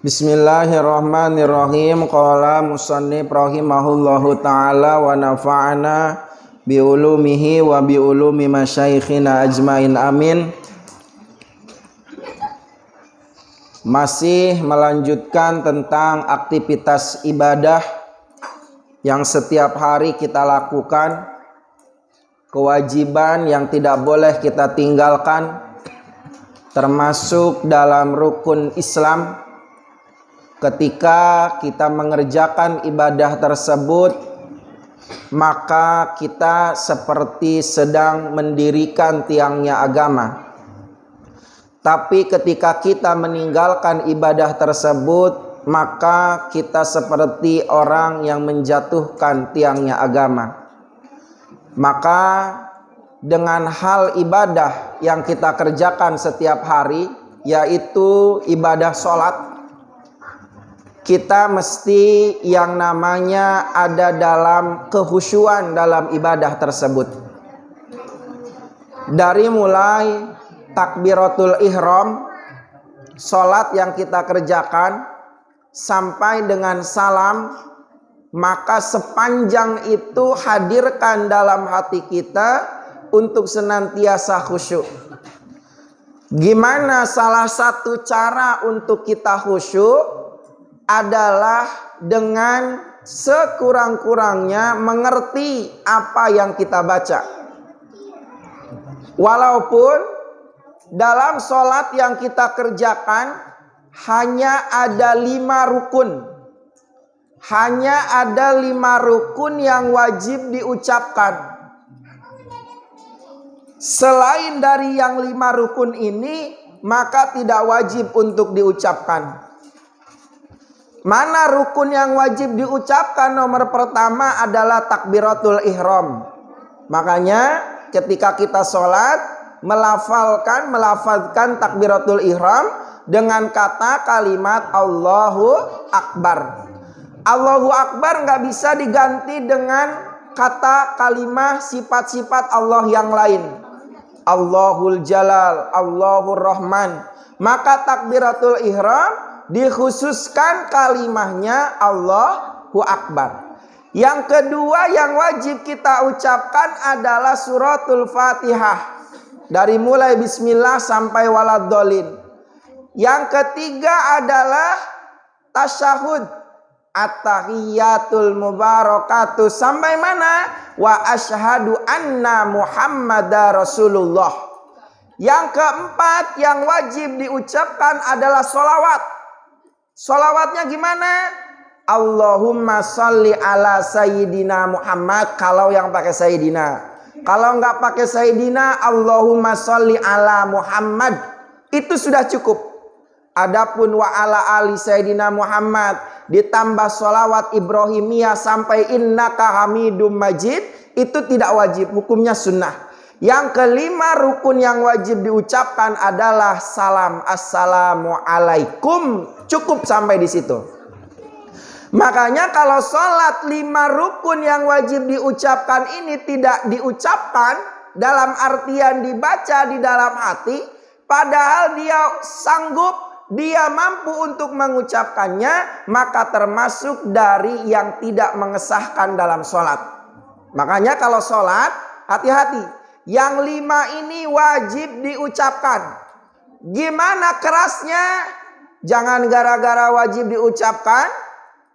Bismillahirrahmanirrahim. Qala musannif rahimahullahu ta'ala wa nafa'ana biulumihi wa biulumi masyaikhina ajmain amin. Masih melanjutkan tentang aktivitas ibadah yang setiap hari kita lakukan, kewajiban yang tidak boleh kita tinggalkan, termasuk dalam rukun Islam. Ketika kita mengerjakan ibadah tersebut, maka kita seperti sedang mendirikan tiangnya agama. Tapi ketika kita meninggalkan ibadah tersebut, maka kita seperti orang yang menjatuhkan tiangnya agama. Maka dengan hal ibadah yang kita kerjakan setiap hari, yaitu ibadah sholat, kita mesti yang namanya ada dalam kehusyuan dalam ibadah tersebut. Dari mulai takbiratul ihram, sholat yang kita kerjakan, sampai dengan salam, maka sepanjang itu hadirkan dalam hati kita untuk senantiasa khusyuk. Gimana salah satu cara untuk kita khusyuk? Adalah dengan sekurang-kurangnya mengerti apa yang kita baca. Walaupun dalam sholat yang kita kerjakan hanya ada 5 rukun. Hanya ada 5 rukun yang wajib diucapkan. Selain dari yang 5 rukun ini, maka tidak wajib untuk diucapkan. Mana rukun yang wajib diucapkan? Nomor pertama adalah takbiratul ihram. Makanya ketika kita sholat, melafazkan takbiratul ihram dengan kata kalimat Allahu Akbar. Allahu Akbar nggak bisa diganti dengan kata kalimat sifat-sifat Allah yang lain. Allahul Jalal, Allahur Rahman. Maka takbiratul ihram dikhususkan kalimahnya Allahu Akbar. Yang kedua yang wajib kita ucapkan adalah suratul Fatihah. Dari mulai bismillah sampai waladhdallin. Yang ketiga adalah tasyahud. At-tahiyyatul mubarakatuh. Sampai mana? Wa asyhadu anna Muhammadar Rasulullah. Yang keempat yang wajib diucapkan adalah sholawat. Sholawatnya gimana? Allahumma sholli ala sayyidina Muhammad. Kalau yang pakai sayyidina. Kalau nggak pakai sayyidina, Allahumma sholli ala Muhammad. Itu sudah cukup. Adapun wa ala ali sayyidina Muhammad ditambah sholawat Ibrahimiyah sampai innaka hamidum majid, itu tidak wajib, hukumnya sunnah. Yang kelima rukun yang wajib diucapkan adalah salam, assalamualaikum. Cukup sampai di situ. Makanya kalau sholat 5 rukun yang wajib diucapkan ini tidak diucapkan dalam artian dibaca di dalam hati, padahal dia sanggup, dia mampu untuk mengucapkannya, maka termasuk dari yang tidak mengesahkan dalam sholat. Makanya kalau sholat, hati-hati. Yang 5 ini wajib diucapkan. Gimana kerasnya? Jangan gara-gara wajib diucapkan,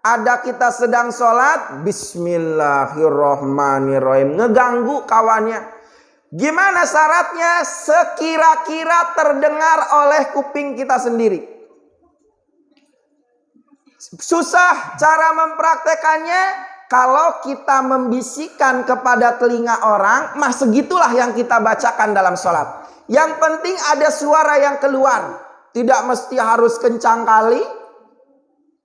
ada kita sedang sholat, bismillahirrahmanirrahim, ngeganggu kawannya. Gimana syaratnya? Sekira-kira terdengar oleh kuping kita sendiri. Susah cara mempraktekannya. Kalau kita membisikkan kepada telinga orang, mah segitulah yang kita bacakan dalam sholat. Yang penting ada suara yang keluar. Tidak mesti harus kencang kali.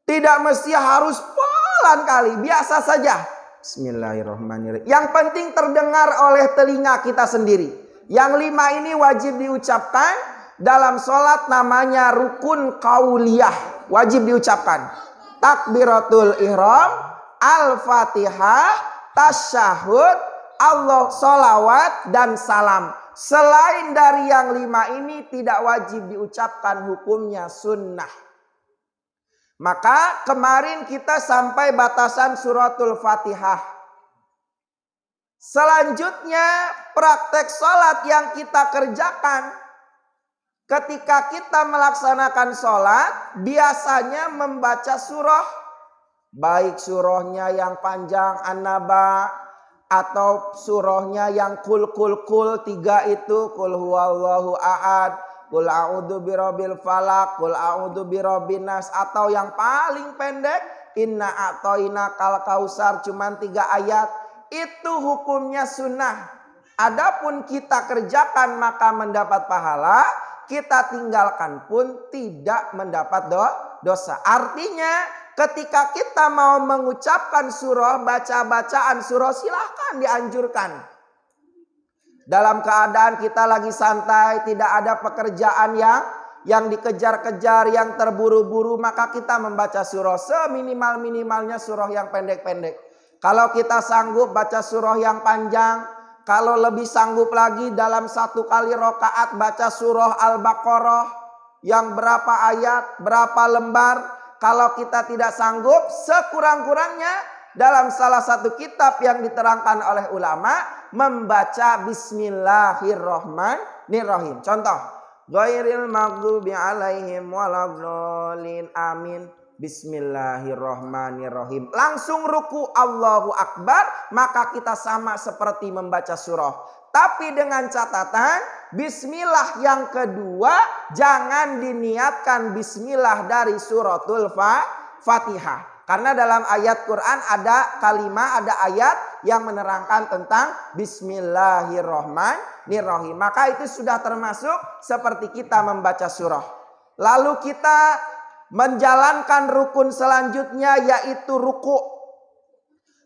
Tidak mesti harus pelan kali. Biasa saja. Bismillahirrahmanirrahim. Yang penting terdengar oleh telinga kita sendiri. Yang 5 ini wajib diucapkan. Dalam sholat namanya rukun qauliyah. Wajib diucapkan. Takbiratul ihram, Al-Fatihah, tasyahud, Allah, sholawat, dan salam. Selain dari yang 5 ini tidak wajib diucapkan, hukumnya sunnah. Maka kemarin kita sampai batasan suratul Fatihah. Selanjutnya praktek sholat yang kita kerjakan. Ketika kita melaksanakan sholat, biasanya membaca surah. Baik surahnya yang panjang An-Naba, atau surahnya yang kul 3 itu. Kul huwallahu ahad, kul a'udzu birabbil falaq, kul a'udzu birabbin nas. Atau yang paling pendek, inna a'toina kal kausar, cuman 3 ayat. Itu hukumnya sunnah. Adapun kita kerjakan maka mendapat pahala, kita tinggalkan pun tidak mendapat dosa. Artinya ketika kita mau mengucapkan surah, baca-bacaan surah, silahkan dianjurkan. Dalam keadaan kita lagi santai, tidak ada pekerjaan yang dikejar-kejar, yang terburu-buru, maka kita membaca surah seminimal-minimalnya, surah yang pendek-pendek. Kalau kita sanggup baca surah yang panjang, kalau lebih sanggup lagi dalam 1 kali rakaat baca surah Al-Baqarah yang berapa ayat, berapa lembar. Kalau kita tidak sanggup, sekurang-kurangnya dalam salah satu kitab yang diterangkan oleh ulama, membaca Bismillahirrahmanirrahim. Contoh, ghairil maghdubi alaihim waladhdallin, amin. Bismillahirrahmanirrahim. Langsung ruku, Allahu Akbar, maka kita sama seperti membaca surah. Tapi dengan catatan, bismillah yang kedua jangan diniatkan bismillah dari suratul Fatihah. Karena dalam ayat Quran ada kalimat, ada ayat yang menerangkan tentang Bismillahirrahmanirrahim. Maka itu sudah termasuk seperti kita membaca surah. Lalu kita menjalankan rukun selanjutnya, yaitu ruku.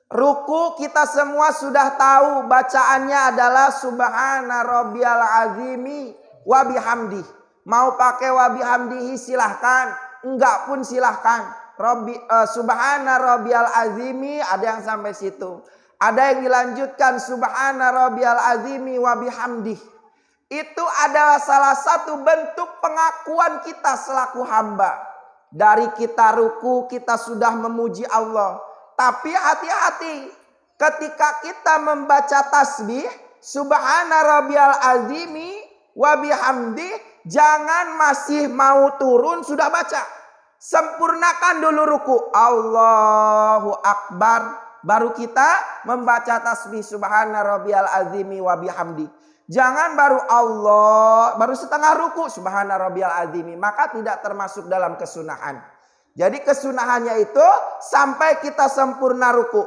Ruku kita semua sudah tahu bacaannya adalah Subhana rabbiyal azimi wa bihamdi. Mau pakai wa bihamdihi silahkan, enggak pun silahkan. Subhana rabbiyal azimi, ada yang sampai situ. Ada yang dilanjutkan Subhana rabbiyal azimi wa bihamdi. Itu adalah salah satu bentuk pengakuan kita selaku hamba. Dari kita ruku kita sudah memuji Allah. Tapi hati-hati ketika kita membaca tasbih Subhana rabbiyal azimi wa bihamdi, jangan masih mau turun sudah baca. Sempurnakan dulu ruku, Allahu Akbar, baru kita membaca tasbih Subhana rabbiyal azimi wa bihamdi. Jangan baru Allah, baru setengah ruku Subhana rabbiyal azimi, maka tidak termasuk dalam kesunahan. Jadi kesunahannya itu sampai kita sempurna ruku.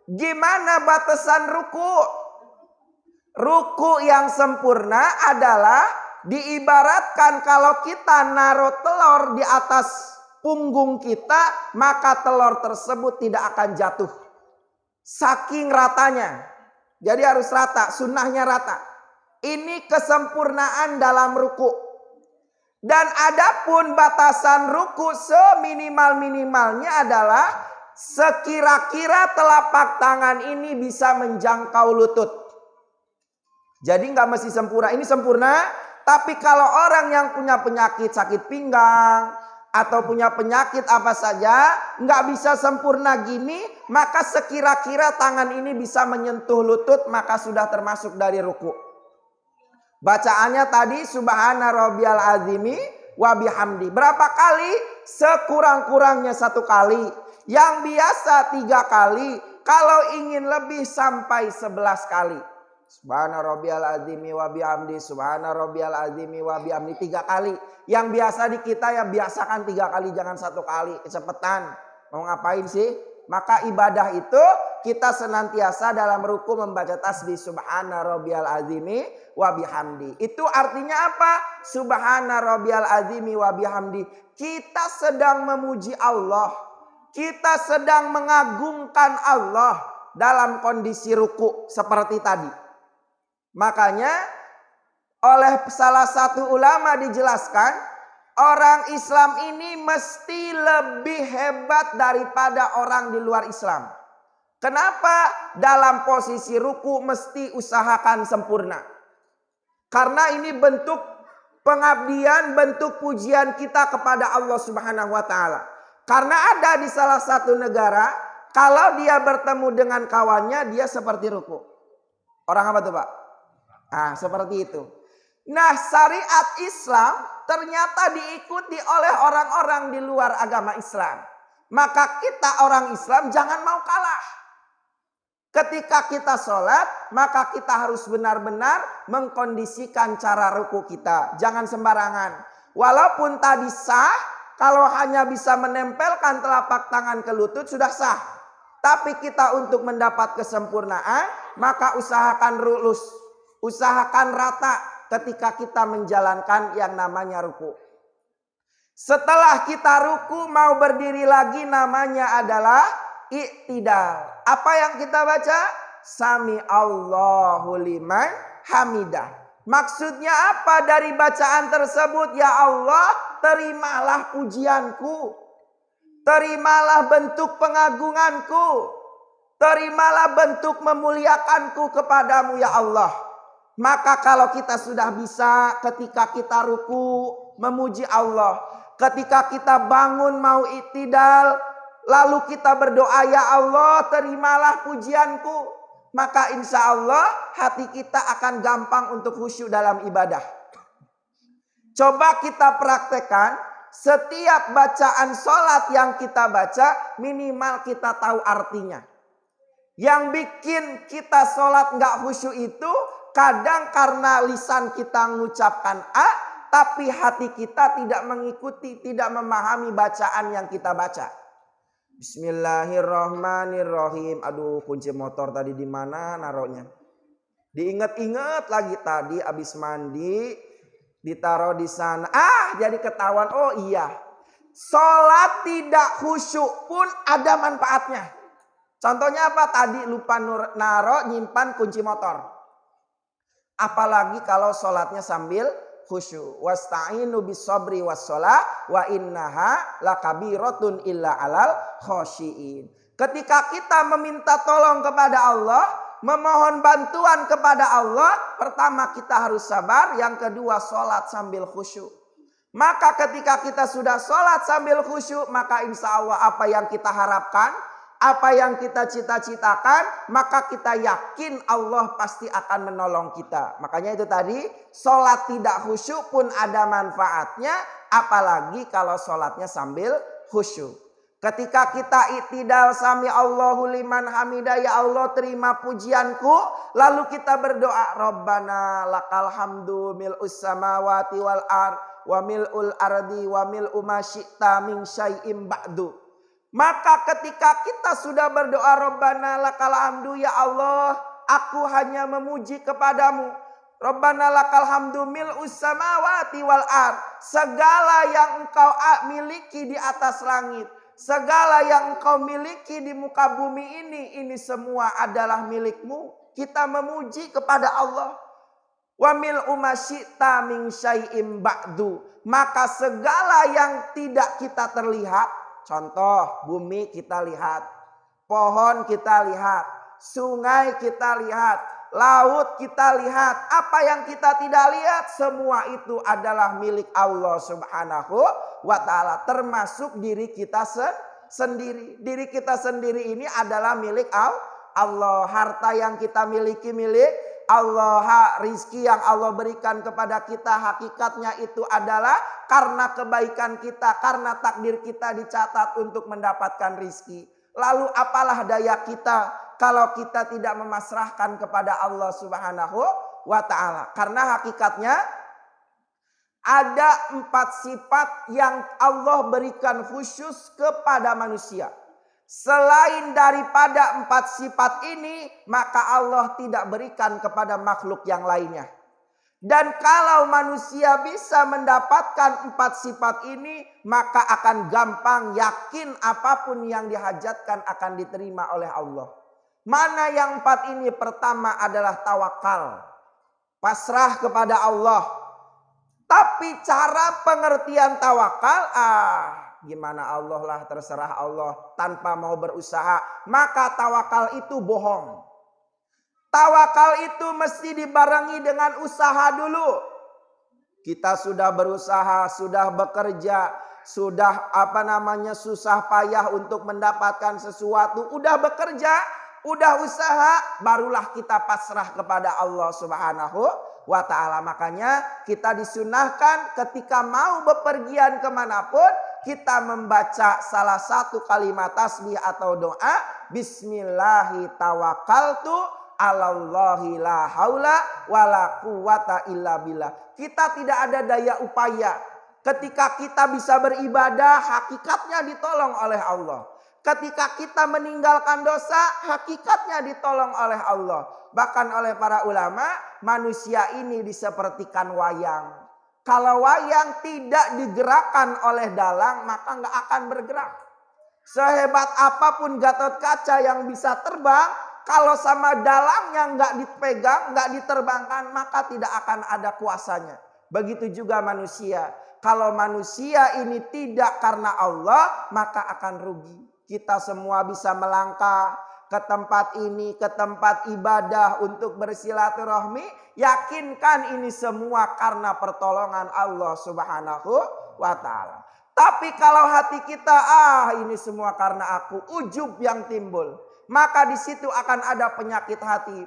Gimana batasan ruku? Ruku yang sempurna adalah diibaratkan kalau kita naruh telur di atas punggung kita, maka telur tersebut tidak akan jatuh. Saking ratanya. Jadi harus rata, sunnahnya rata. Ini kesempurnaan dalam ruku. Dan adapun batasan ruku seminimal-minimalnya adalah sekira-kira telapak tangan ini bisa menjangkau lutut. Jadi nggak mesti sempurna. Ini sempurna, tapi kalau orang yang punya penyakit sakit pinggang atau punya penyakit apa saja nggak bisa sempurna gini, maka sekira-kira tangan ini bisa menyentuh lutut, maka sudah termasuk dari ruku. Bacaannya tadi Subhana rabbiyal azimi wa bihamdi. Berapa kali? Sekurang-kurangnya 1 kali. Yang biasa 3 kali. Kalau ingin lebih sampai 11 kali. Subhana rabbiyal azimi wa bihamdi, Subhana rabbiyal azimi wa bihamdi 3 kali. Yang biasa di kita ya biasakan 3 kali, jangan 1 kali. Kecepatan. Mau ngapain sih? Maka ibadah itu kita senantiasa dalam ruku membaca tasbih Subhana rabbiyal azimi wa bihamdi. Itu artinya apa? Subhana rabbiyal azimi wa bihamdi. Kita sedang memuji Allah. Kita sedang mengagungkan Allah dalam kondisi ruku seperti tadi. Makanya oleh salah satu ulama dijelaskan, orang Islam ini mesti lebih hebat daripada orang di luar Islam. Kenapa? Dalam posisi ruku mesti usahakan sempurna. Karena ini bentuk pengabdian, bentuk pujian kita kepada Allah Subhanahu wa taala. Karena ada di salah satu negara, kalau dia bertemu dengan kawannya, dia seperti ruku. Orang apa tuh Pak? Nah, seperti itu. Nah, syariat Islam ternyata diikuti oleh orang-orang di luar agama Islam. Maka kita orang Islam jangan mau kalah. Ketika kita sholat, maka kita harus benar-benar mengkondisikan cara ruku kita. Jangan sembarangan. Walaupun tadi sah, kalau hanya bisa menempelkan telapak tangan ke lutut sudah sah. Tapi kita untuk mendapat kesempurnaan, maka usahakan lurus. Usahakan rata ketika kita menjalankan yang namanya ruku. Setelah kita ruku mau berdiri lagi namanya adalah i'tidal. Apa yang kita baca? Sami Allahu liman hamidah. Maksudnya apa dari bacaan tersebut? Ya Allah, terimalah pujianku. Terimalah bentuk pengagunganku. Terimalah bentuk memuliakanku kepadamu ya Allah. Maka kalau kita sudah bisa ketika kita ruku memuji Allah. Ketika kita bangun mau i'tidal, lalu kita berdoa, ya Allah terimalah pujianku. Maka insya Allah hati kita akan gampang untuk khusyuk dalam ibadah. Coba kita praktekkan, setiap bacaan sholat yang kita baca minimal kita tahu artinya. Yang bikin kita sholat gak khusyuk itu kadang karena lisan kita mengucapkan A, tapi hati kita tidak mengikuti, tidak memahami bacaan yang kita baca. Bismillahirrahmanirrahim. Aduh, kunci motor tadi di mana naruhnya? Diingat-ingat lagi tadi abis mandi, ditaruh di sana. Jadi ketahuan. Oh iya, sholat tidak khusyuk pun ada manfaatnya. Contohnya apa? Tadi lupa naruh nyimpan kunci motor. Apalagi kalau sholatnya sambil khusyuk. Wasta'inu bis-sabri was-shalah wa innaha lakabiratun illa alal khosyiin. Ketika kita meminta tolong kepada Allah, memohon bantuan kepada Allah, pertama kita harus sabar, yang kedua sholat sambil khusyuk. Maka ketika kita sudah sholat sambil khusyuk, maka insya Allah apa yang kita harapkan, apa yang kita cita-citakan, maka kita yakin Allah pasti akan menolong kita. Makanya itu tadi, sholat tidak khusyuk pun ada manfaatnya, apalagi kalau sholatnya sambil khusyuk. Ketika kita i'tidal sami Allahu liman hamidah, ya Allah terima pujianku, lalu kita berdoa, Rabbana lakal hamdu mil'us samawati wal ard wa mil'ul ardi wa mil'u ma syi'ta min syai'im ba'du. Maka ketika kita sudah berdoa Rabbana lakal hamdu, ya Allah aku hanya memuji kepadamu. Rabbana lakal hamdu mil'us samawati wal ard. Segala yang engkau miliki di atas langit, segala yang engkau miliki di muka bumi ini semua adalah milikmu. Kita memuji kepada Allah. Wa mil'u ma syi'ta min syai'im ba'du. Maka segala yang tidak kita terlihat, contoh bumi kita lihat, pohon kita lihat, sungai kita lihat, laut kita lihat. Apa yang kita tidak lihat, semua itu adalah milik Allah Subhanahu wa ta'ala. Termasuk diri kita sendiri. Diri kita sendiri ini adalah milik Allah. Harta yang kita miliki milik Allah. Rizki yang Allah berikan kepada kita hakikatnya itu adalah karena kebaikan kita, karena takdir kita dicatat untuk mendapatkan rizki. Lalu apalah daya kita kalau kita tidak memasrahkan kepada Allah Subhanahu wa ta'ala. Karena hakikatnya ada 4 sifat yang Allah berikan khusus kepada manusia. Selain daripada 4 sifat ini, maka Allah tidak berikan kepada makhluk yang lainnya. Dan kalau manusia bisa mendapatkan 4 sifat ini, maka akan gampang yakin apapun yang dihajatkan akan diterima oleh Allah. Mana yang 4 ini? Pertama adalah tawakal. Pasrah kepada Allah. Tapi cara pengertian tawakal, gimana Allah lah, terserah Allah, tanpa mau berusaha, maka tawakal itu bohong. Tawakal itu mesti dibarengi dengan usaha dulu. Kita sudah berusaha, sudah bekerja, sudah susah payah untuk mendapatkan sesuatu, udah bekerja, udah usaha, barulah kita pasrah kepada Allah Subhanahu wa ta'ala. Makanya kita disunahkan ketika mau bepergian kemanapun, kita membaca salah satu kalimat tasbih atau doa, Bismillahi tawakkaltu alallahi la haula wala quwata illa billah. Kita tidak ada daya upaya. Ketika kita bisa beribadah, hakikatnya ditolong oleh Allah. Ketika kita meninggalkan dosa, hakikatnya ditolong oleh Allah. Bahkan oleh para ulama, manusia ini disepertikan wayang. Kalau wayang tidak digerakkan oleh dalang, maka nggak akan bergerak. Sehebat apapun Gatot Kaca yang bisa terbang, kalau sama dalangnya nggak dipegang, nggak diterbangkan, maka tidak akan ada kuasanya. Begitu juga manusia. Kalau manusia ini tidak karena Allah, maka akan rugi. Kita semua bisa melangkah ke tempat ini, ke tempat ibadah untuk bersilaturahmi. Yakinkan ini semua karena pertolongan Allah Subhanahu wa ta'ala. Tapi kalau hati kita, ini semua karena aku, ujub yang timbul, maka di situ akan ada penyakit hati,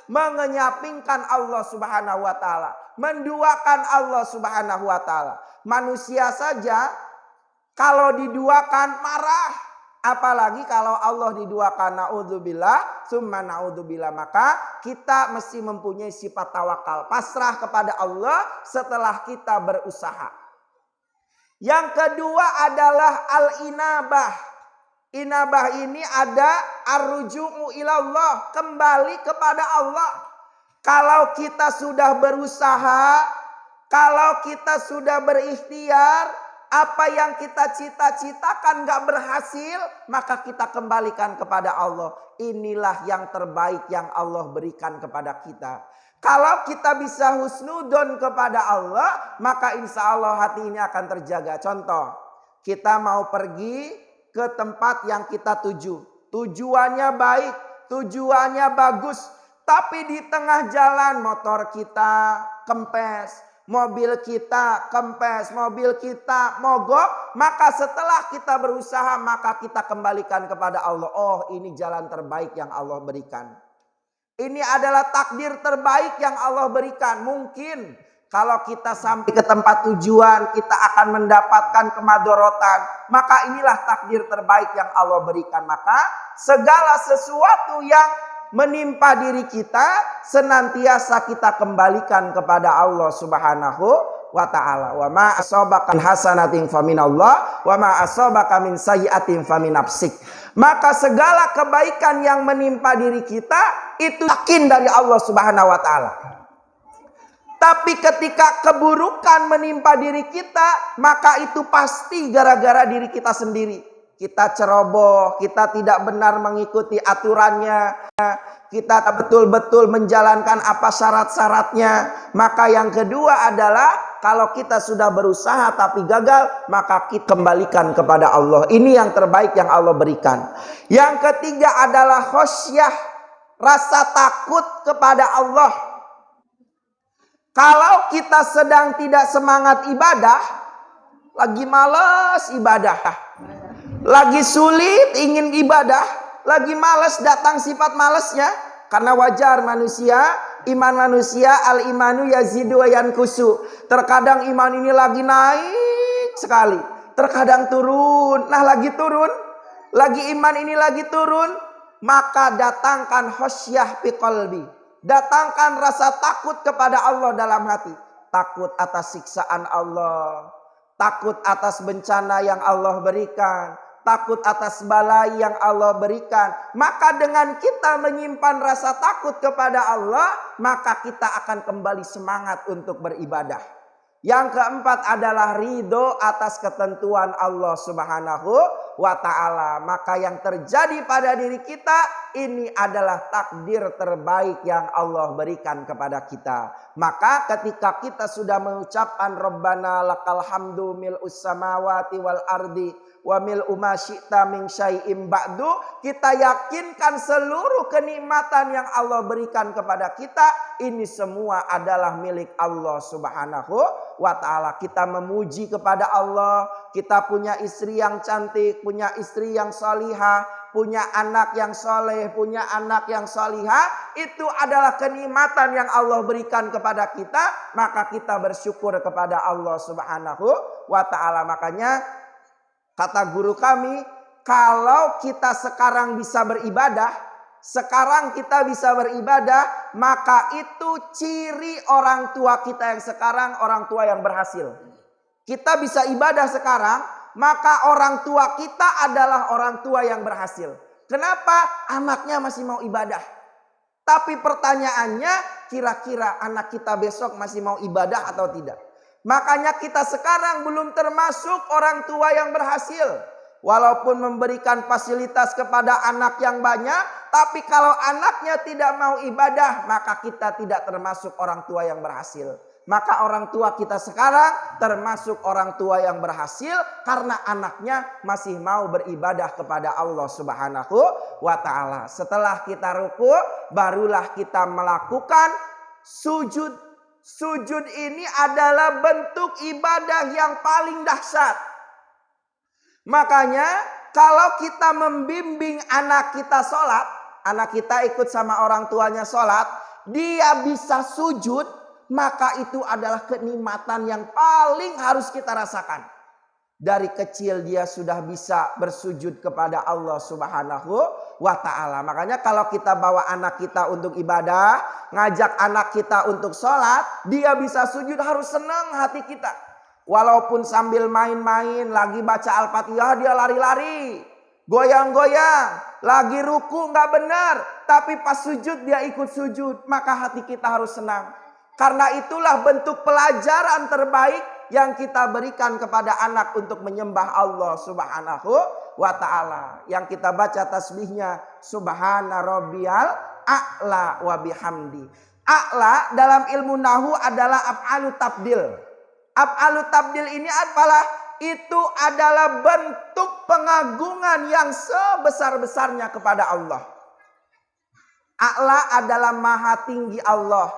mengenyapingkan Allah Subhanahu wa ta'ala, menduakan Allah Subhanahu wa ta'ala. Manusia saja kalau diduakan marah, apalagi kalau Allah diduakan, naudzubillah, summa naudzubillah. Maka kita mesti mempunyai sifat tawakal, pasrah kepada Allah setelah kita berusaha. Yang kedua adalah al-inabah. Inabah ini ada arruju'u ilallah, kembali kepada Allah. Kalau kita sudah berusaha, kalau kita sudah berikhtiar, apa yang kita cita-citakan gak berhasil, maka kita kembalikan kepada Allah. Inilah yang terbaik yang Allah berikan kepada kita. Kalau kita bisa husnudon kepada Allah, maka insya Allah hati ini akan terjaga. Contoh, kita mau pergi ke tempat yang kita tuju. Tujuannya baik, tujuannya bagus. Tapi di tengah jalan motor kita kempes, mobil kita kempes, mobil kita mogok. Maka setelah kita berusaha, maka kita kembalikan kepada Allah. Oh, ini jalan terbaik yang Allah berikan. Ini adalah takdir terbaik yang Allah berikan. Mungkin kalau kita sampai ke tempat tujuan, kita akan mendapatkan kemadorotan. Maka inilah takdir terbaik yang Allah berikan. Maka segala sesuatu yang menimpa diri kita, senantiasa kita kembalikan kepada Allah Subhanahu wa ta'ala. Wa ma asabaka hasanatin faminallah, wa ma asabaka min sayyi'atin famin nafsik. Maka segala kebaikan yang menimpa diri kita itu yakin dari Allah Subhanahu wa ta'ala. Tapi ketika keburukan menimpa diri kita, maka itu pasti gara-gara diri kita sendiri. Kita ceroboh, kita tidak benar mengikuti aturannya, kita betul-betul menjalankan apa syarat-syaratnya. Maka yang kedua adalah kalau kita sudah berusaha tapi gagal, maka kita kembalikan kepada Allah. Ini yang terbaik yang Allah berikan. Yang ketiga adalah khosyah, rasa takut kepada Allah. Kalau kita sedang tidak semangat ibadah, lagi malas ibadah, lagi sulit ingin ibadah, lagi malas, datang sifat malasnya. Karena wajar manusia, iman manusia, al-imanu yazidu wa yankusu. Terkadang iman ini lagi naik sekali, terkadang turun. Nah, lagi turun, lagi iman ini lagi turun, maka datangkan khosyah fi qalbi. Datangkan rasa takut kepada Allah dalam hati. Takut atas siksaan Allah, takut atas bencana yang Allah berikan, takut atas balai yang Allah berikan. Maka dengan kita menyimpan rasa takut kepada Allah, maka kita akan kembali semangat untuk beribadah. Yang keempat adalah ridho atas ketentuan Allah Subhanahu wa ta'ala. Maka yang terjadi pada diri kita ini adalah takdir terbaik yang Allah berikan kepada kita. Maka ketika kita sudah mengucapkan Rabbana lakal hamdu mil'us samawati wal ardi wa mil'u ma syi'ta min syai'im ba'du, kita yakinkan seluruh kenikmatan yang Allah berikan kepada kita ini semua adalah milik Allah Subhanahu wa ta'ala. Kita memuji kepada Allah, kita punya istri yang cantik, punya istri yang salihah, punya anak yang soleh, punya anak yang salihah, itu adalah kenikmatan yang Allah berikan kepada kita, maka kita bersyukur kepada Allah Subhanahu wa ta'ala. Makanya kata guru kami, kalau kita sekarang bisa beribadah, maka itu ciri orang tua kita yang sekarang, orang tua yang berhasil. Kita bisa ibadah sekarang, maka orang tua kita adalah orang tua yang berhasil. Kenapa? Anaknya masih mau ibadah. Tapi pertanyaannya, kira-kira anak kita besok masih mau ibadah atau tidak? Makanya kita sekarang belum termasuk orang tua yang berhasil. Walaupun memberikan fasilitas kepada anak yang banyak, tapi kalau anaknya tidak mau ibadah, maka kita tidak termasuk orang tua yang berhasil. Maka orang tua kita sekarang termasuk orang tua yang berhasil karena anaknya masih mau beribadah kepada Allah Subhanahu wa ta'ala. Setelah kita ruku, barulah kita melakukan sujud. Sujud ini adalah bentuk ibadah yang paling dahsyat. Makanya kalau kita membimbing anak kita sholat, anak kita ikut sama orang tuanya sholat, dia bisa sujud, maka itu adalah kenikmatan yang paling harus kita rasakan. Dari kecil dia sudah bisa bersujud kepada Allah Subhanahu wa ta'ala. Makanya kalau kita bawa anak kita untuk ibadah, ngajak anak kita untuk sholat, dia bisa sujud, harus senang hati kita. Walaupun sambil main-main, lagi baca Al-Fatihah dia lari-lari, goyang-goyang, lagi ruku nggak benar, tapi pas sujud dia ikut sujud, maka hati kita harus senang. Karena itulah bentuk pelajaran terbaik yang kita berikan kepada anak untuk menyembah Allah Subhanahu wa ta'ala. Yang kita baca tasbihnya Subhana rabbiyal a'la wa bihamdi. A'la dalam ilmu nahu adalah af'alu tabdil. Af'alu tabdil ini adalah bentuk pengagungan yang sebesar-besarnya kepada Allah. A'la adalah maha tinggi Allah,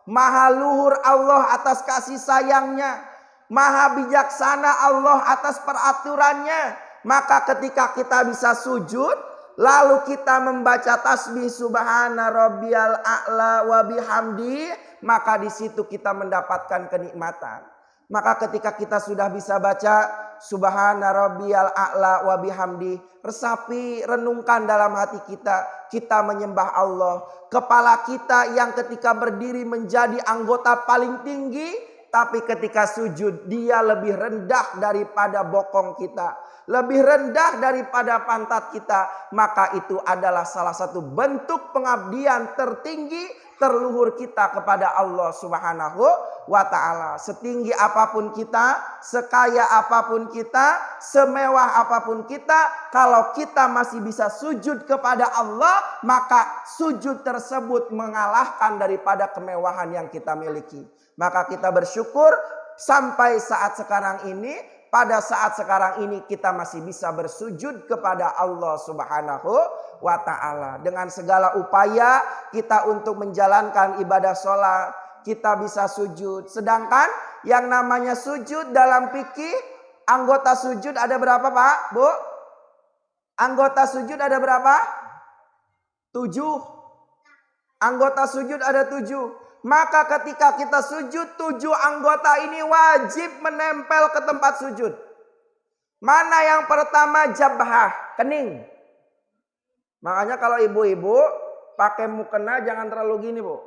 maha luhur Allah atas kasih sayangnya, maha bijaksana Allah atas peraturannya. Maka ketika kita bisa sujud, lalu kita membaca tasbih Subhana rabbiyal a'la wa bihamdi, maka di situ kita mendapatkan kenikmatan. Maka ketika kita sudah bisa baca Subhana rabbiyal a'la wa bihamdi, resapi, renungkan dalam hati kita, kita menyembah Allah. Kepala kita yang ketika berdiri menjadi anggota paling tinggi, tapi ketika sujud dia lebih rendah daripada bokong kita, lebih rendah daripada pantat kita. Maka itu adalah salah satu bentuk pengabdian tertinggi, terluhur kita kepada Allah Subhanahu wa ta'ala. Setinggi apapun kita, sekaya apapun kita, semewah apapun kita, kalau kita masih bisa sujud kepada Allah, maka sujud tersebut mengalahkan daripada kemewahan yang kita miliki. Maka kita bersyukur sampai saat sekarang ini, pada saat sekarang ini kita masih bisa bersujud kepada Allah Subhanahu wa ta'ala. Dengan segala upaya kita untuk menjalankan ibadah sholat, kita bisa sujud. Sedangkan yang namanya sujud dalam fikih, anggota sujud ada berapa Pak, Bu? Anggota sujud ada berapa? 7. Anggota sujud ada 7. Maka ketika kita sujud, 7 anggota ini wajib menempel ke tempat sujud. Mana yang pertama? Jabhah, kening. Makanya kalau ibu-ibu pakai mukena jangan terlalu gini, Bu.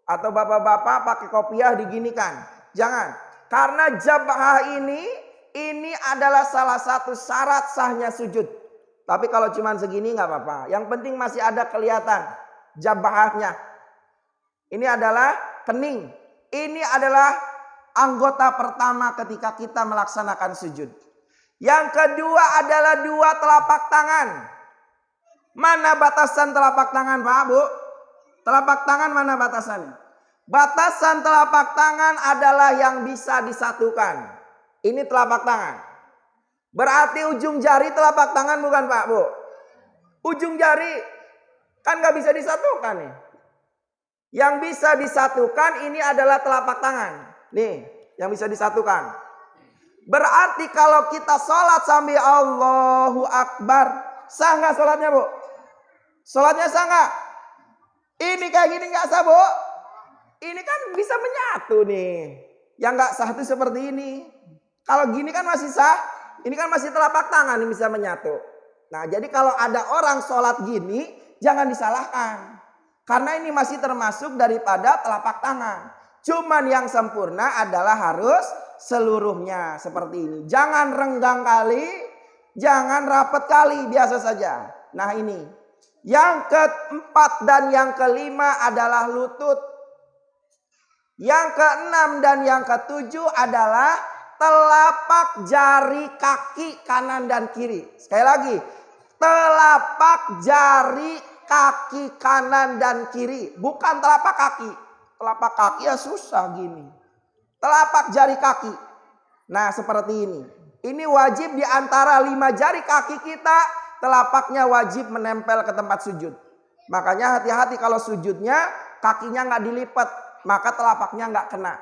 Atau bapak-bapak pakai kopiah diginikan. Jangan. Karena jabhah ini adalah salah satu syarat sahnya sujud. Tapi kalau cuma segini nggak apa-apa. Yang penting masih ada kelihatan jabhahnya. Ini adalah kening. Ini adalah anggota pertama ketika kita melaksanakan sujud. Yang kedua adalah dua telapak tangan. Mana batasan telapak tangan Pak Bu? Telapak tangan mana batasannya? Batasan telapak tangan adalah yang bisa disatukan. Ini telapak tangan. Berarti ujung jari telapak tangan bukan Pak Bu? Ujung jari kan gak bisa disatukan nih. Yang bisa disatukan ini adalah telapak tangan. Nih, yang bisa disatukan. Berarti kalau kita sholat sambil Allahu Akbar, sah nggak sholatnya Bu? Sholatnya sah nggak? Ini kayak gini nggak sah Bu? Ini kan bisa menyatu nih. Yang nggak sah itu seperti ini. Kalau gini kan masih sah. Ini kan masih telapak tangan yang bisa menyatu. Nah jadi kalau ada orang sholat gini, jangan disalahkan. Karena ini masih termasuk daripada telapak tangan. Cuman yang sempurna adalah harus seluruhnya seperti ini. Jangan renggang kali, jangan rapet kali, biasa saja. Nah ini. Yang keempat dan yang kelima adalah lutut. Yang keenam dan yang ketujuh adalah telapak jari kaki kanan dan kiri. Sekali lagi, telapak jari kaki kanan dan kiri. Bukan telapak kaki. Telapak kaki ya susah gini. Telapak jari kaki. Nah seperti ini. Ini wajib di antara 5 jari kaki kita. Telapaknya wajib menempel ke tempat sujud. Makanya hati-hati kalau sujudnya kakinya nggak dilipat. Maka telapaknya nggak kena.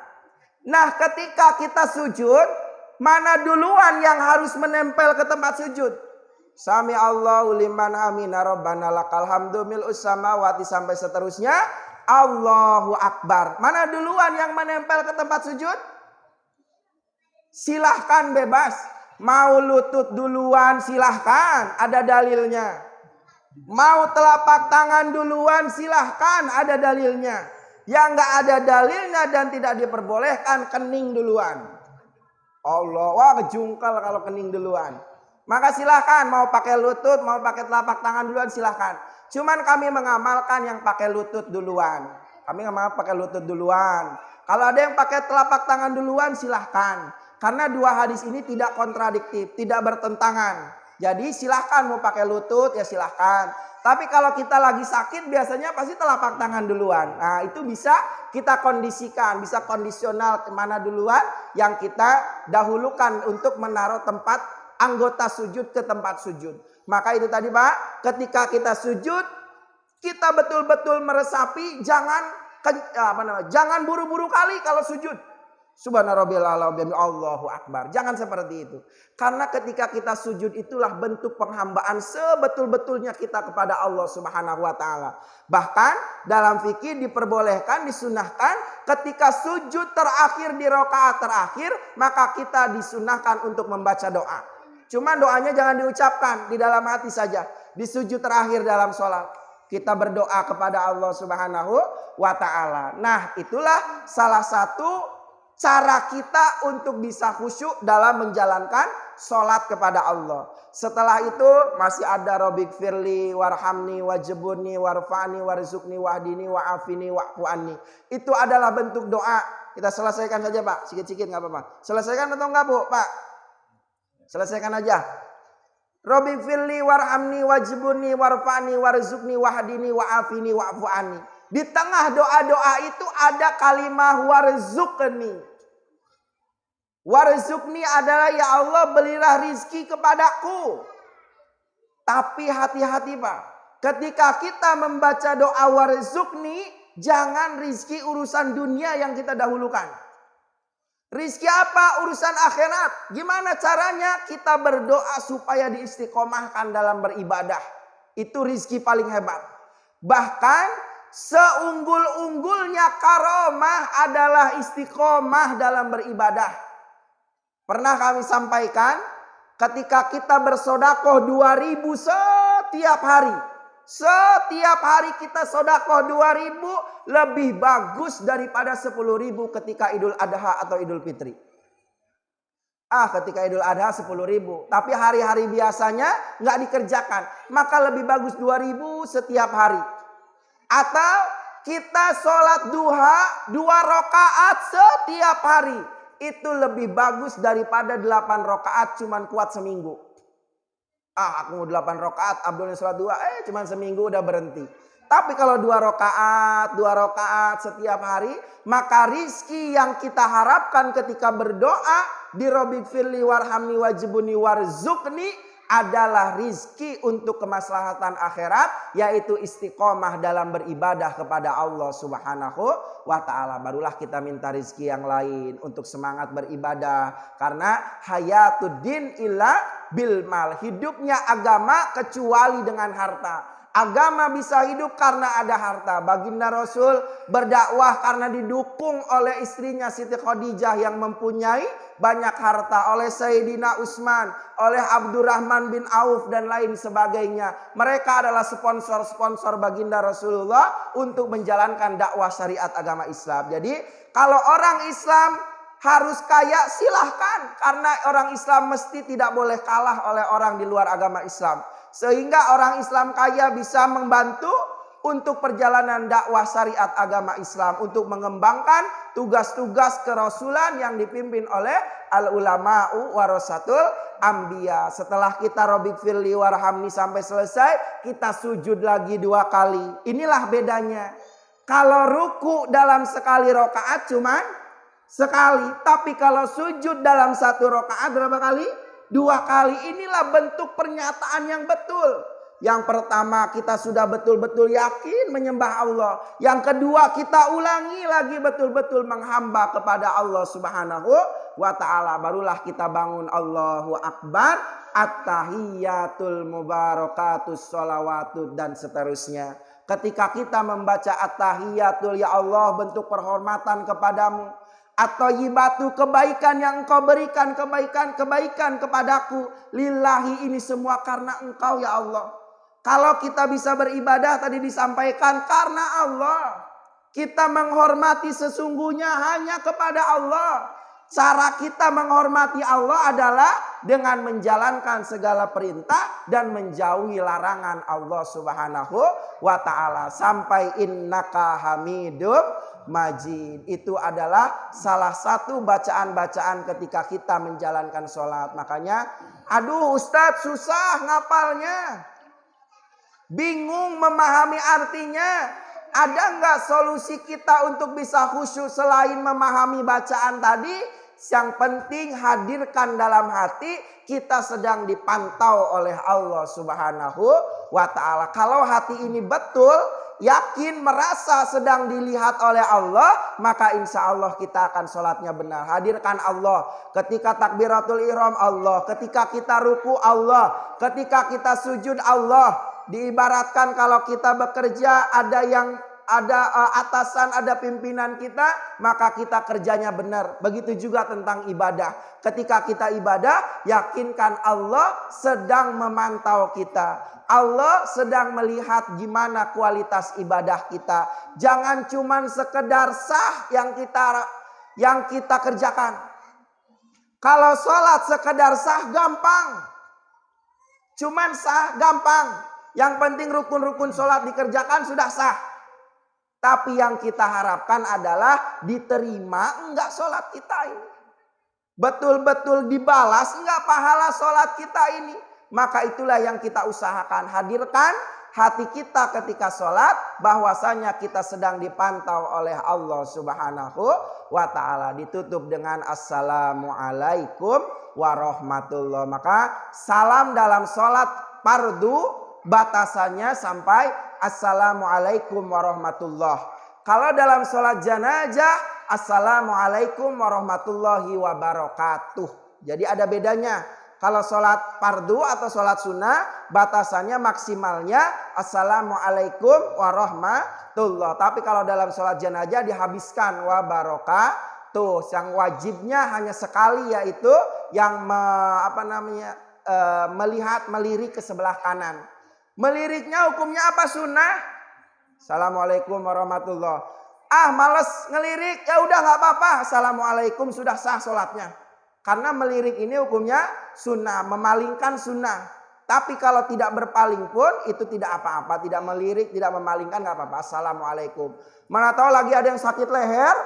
Nah ketika kita sujud, mana duluan yang harus menempel ke tempat sujud? Sami Allahu liman hamina rabbana lakal hamdu mil'us samawati sampai seterusnya. Allahu Akbar. Mana duluan yang menempel ke tempat sujud? Silahkan bebas. Mau lutut duluan silahkan, ada dalilnya. Mau telapak tangan duluan silahkan, ada dalilnya. Yang nggak ada dalilnya dan tidak diperbolehkan, kening duluan. Allah, wah kejungkal kalau kening duluan. Maka silahkan mau pakai lutut, mau pakai telapak tangan duluan silahkan. Cuman kami mengamalkan yang pakai lutut duluan. Kami nggak pakai lutut duluan. Kalau ada yang pakai telapak tangan duluan silahkan. Karena dua hadis ini tidak kontradiktif, tidak bertentangan. Jadi silahkan mau pakai lutut ya silahkan. Tapi kalau kita lagi sakit biasanya pasti telapak tangan duluan. Nah itu bisa kita kondisikan, bisa kondisional kemana duluan yang kita dahulukan untuk menaruh tempat anggota sujud ke tempat sujud. Maka itu tadi Pak, ketika kita sujud, kita betul-betul meresapi, jangan buru-buru kali kalau sujud. Subhanarabbiyal Allahu Akbar. Jangan seperti itu. Karena ketika kita sujud itulah bentuk penghambaan sebetul-betulnya kita kepada Allah Subhanahu wa taala. Bahkan dalam fikih diperbolehkan, disunahkan ketika sujud terakhir di rakaat terakhir, maka kita disunahkan untuk membaca doa. Cuman doanya jangan diucapkan, di dalam hati saja. Di sujud terakhir dalam sholat kita berdoa kepada Allah Subhanahu wa taala. Nah, itulah salah satu cara kita untuk bisa khusyuk dalam menjalankan sholat kepada Allah. Setelah itu masih ada Rabbik firli warhamni wajibuni warfani warzukni wahdini wa'afini wa'fu'anni. Itu adalah bentuk doa. Kita selesaikan saja Pak. Sikit-sikit gak apa-apa. Selesaikan atau enggak Bu Pak? Selesaikan aja. Rabbik firli warhamni wajibuni warfani warzukni wahdini wa'afini wa'fu'anni. Di tengah doa-doa itu ada kalimah warzukni. Warzukni adalah ya Allah berilah rizki kepadaku. Tapi hati-hati Pak. Ketika kita membaca doa warzukni, jangan rizki urusan dunia yang kita dahulukan. Rizki apa? Urusan akhirat. Gimana caranya kita berdoa supaya diistiqomahkan dalam beribadah. Itu rizki paling hebat. Bahkan seunggul-unggulnya karomah adalah istiqomah dalam beribadah. Pernah kami sampaikan ketika kita bersodakoh 2.000 setiap hari. Setiap hari kita sodakoh 2.000 lebih bagus daripada 10.000 ketika Idul Adha atau Idul Fitri. Ketika Idul Adha 10.000. Tapi hari-hari biasanya nggak dikerjakan. Maka lebih bagus 2.000 setiap hari. Atau kita sholat duha 2 rakaat setiap hari. itu lebih bagus daripada 8 rakaat cuman kuat seminggu. Aku mau 8 rakaat, Abdulnya sholat 2, cuman seminggu udah berhenti. Tapi kalau 2 rakaat setiap hari, maka rizki yang kita harapkan ketika berdoa di Rabbi firli warhamni wajibuni warzukni adalah rizki untuk kemaslahatan akhirat, yaitu istiqomah dalam beribadah kepada Allah Subhanahu wa ta'ala. Barulah kita minta rizki yang lain untuk semangat beribadah. Karena hayatuddin illa bil mal. Hidupnya agama kecuali dengan harta. Agama bisa hidup karena ada harta. Baginda Rasul berdakwah karena didukung oleh istrinya Siti Khadijah yang mempunyai banyak harta. Oleh Sayyidina Utsman, oleh Abdurrahman bin Auf dan lain sebagainya. Mereka adalah sponsor-sponsor baginda Rasulullah untuk menjalankan dakwah syariat agama Islam. Jadi kalau orang Islam harus kaya, silahkan. Karena orang Islam mesti tidak boleh kalah oleh orang di luar agama Islam. Sehingga orang Islam kaya bisa membantu untuk perjalanan dakwah syariat agama Islam. Untuk mengembangkan tugas-tugas kerasulan yang dipimpin oleh al-ulama'u warasatul anbiya. Setelah kita Rabbi firli warhamni sampai selesai, kita sujud lagi 2 kali. Inilah bedanya. Kalau ruku dalam sekali rakaat cuman sekali. Tapi kalau sujud dalam 1 rakaat berapa kali? 2 kali. Inilah bentuk pernyataan yang betul. Yang pertama, kita sudah betul-betul yakin menyembah Allah. Yang kedua, kita ulangi lagi betul-betul menghamba kepada Allah Subhanahu wa ta'ala. Barulah kita bangun Allahu Akbar, at-tahiyyatul mubarakatus sholawatu dan seterusnya. Ketika kita membaca at-tahiyyatul, ya Allah, bentuk penghormatan kepadamu. At-thayyibatu, kebaikan yang engkau berikan, kebaikan kepadaku. Lillahi, ini semua karena engkau ya Allah. Kalau kita bisa beribadah tadi disampaikan karena Allah. Kita menghormati sesungguhnya hanya kepada Allah. Cara kita menghormati Allah adalah dengan menjalankan segala perintah dan menjauhi larangan Allah Subhanahu wa ta'ala. Sampai innaka hamidum majid. Itu adalah salah satu bacaan-bacaan ketika kita menjalankan sholat. Makanya, aduh Ustadz susah ngapalnya. Bingung memahami artinya. Ada nggak solusi kita untuk bisa khusyuk selain memahami bacaan tadi? Yang penting hadirkan dalam hati kita sedang dipantau oleh Allah Subhanahu wa ta'ala. Kalau hati ini betul, yakin merasa sedang dilihat oleh Allah, maka insya Allah kita akan sholatnya benar. Hadirkan Allah. Ketika takbiratul ihram Allah. Ketika kita ruku Allah. Ketika kita sujud Allah. Diibaratkan kalau kita bekerja ada atasan, ada pimpinan kita, maka kita kerjanya benar. Begitu juga tentang ibadah. Ketika kita ibadah, yakinkan Allah sedang memantau kita. Allah sedang melihat gimana kualitas ibadah kita. Jangan cuman sekedar sah yang kita kerjakan. Kalau sholat sekedar sah gampang. Cuman sah gampang. Yang penting rukun-rukun sholat dikerjakan sudah sah. Tapi yang kita harapkan adalah diterima enggak sholat kita ini. Betul-betul dibalas enggak pahala sholat kita ini. Maka itulah yang kita usahakan. Hadirkan hati kita ketika sholat. Bahwasanya kita sedang dipantau oleh Allah Subhanahu wa ta'ala. Ditutup dengan assalamualaikum warahmatullah. Maka salam dalam sholat fardu batasannya sampai assalamualaikum warahmatullah. Kalau dalam sholat jenazah, assalamualaikum warahmatullahi wabarakatuh. Jadi ada bedanya. Kalau sholat fardu atau sholat sunnah, batasannya maksimalnya assalamualaikum warahmatullah. Tapi kalau dalam sholat jenazah dihabiskan wabarakatuh. Yang wajibnya hanya sekali, yaitu yang melirik ke sebelah kanan. Meliriknya hukumnya apa? Sunnah. Assalamualaikum warahmatullah. Males ngelirik, ya udah nggak apa-apa. Assalamualaikum, sudah sah sholatnya. Karena melirik ini hukumnya sunnah, memalingkan sunnah. Tapi kalau tidak berpaling pun itu tidak apa-apa. Tidak melirik, tidak memalingkan nggak apa-apa. Assalamualaikum. Mana tahu lagi ada yang sakit leher,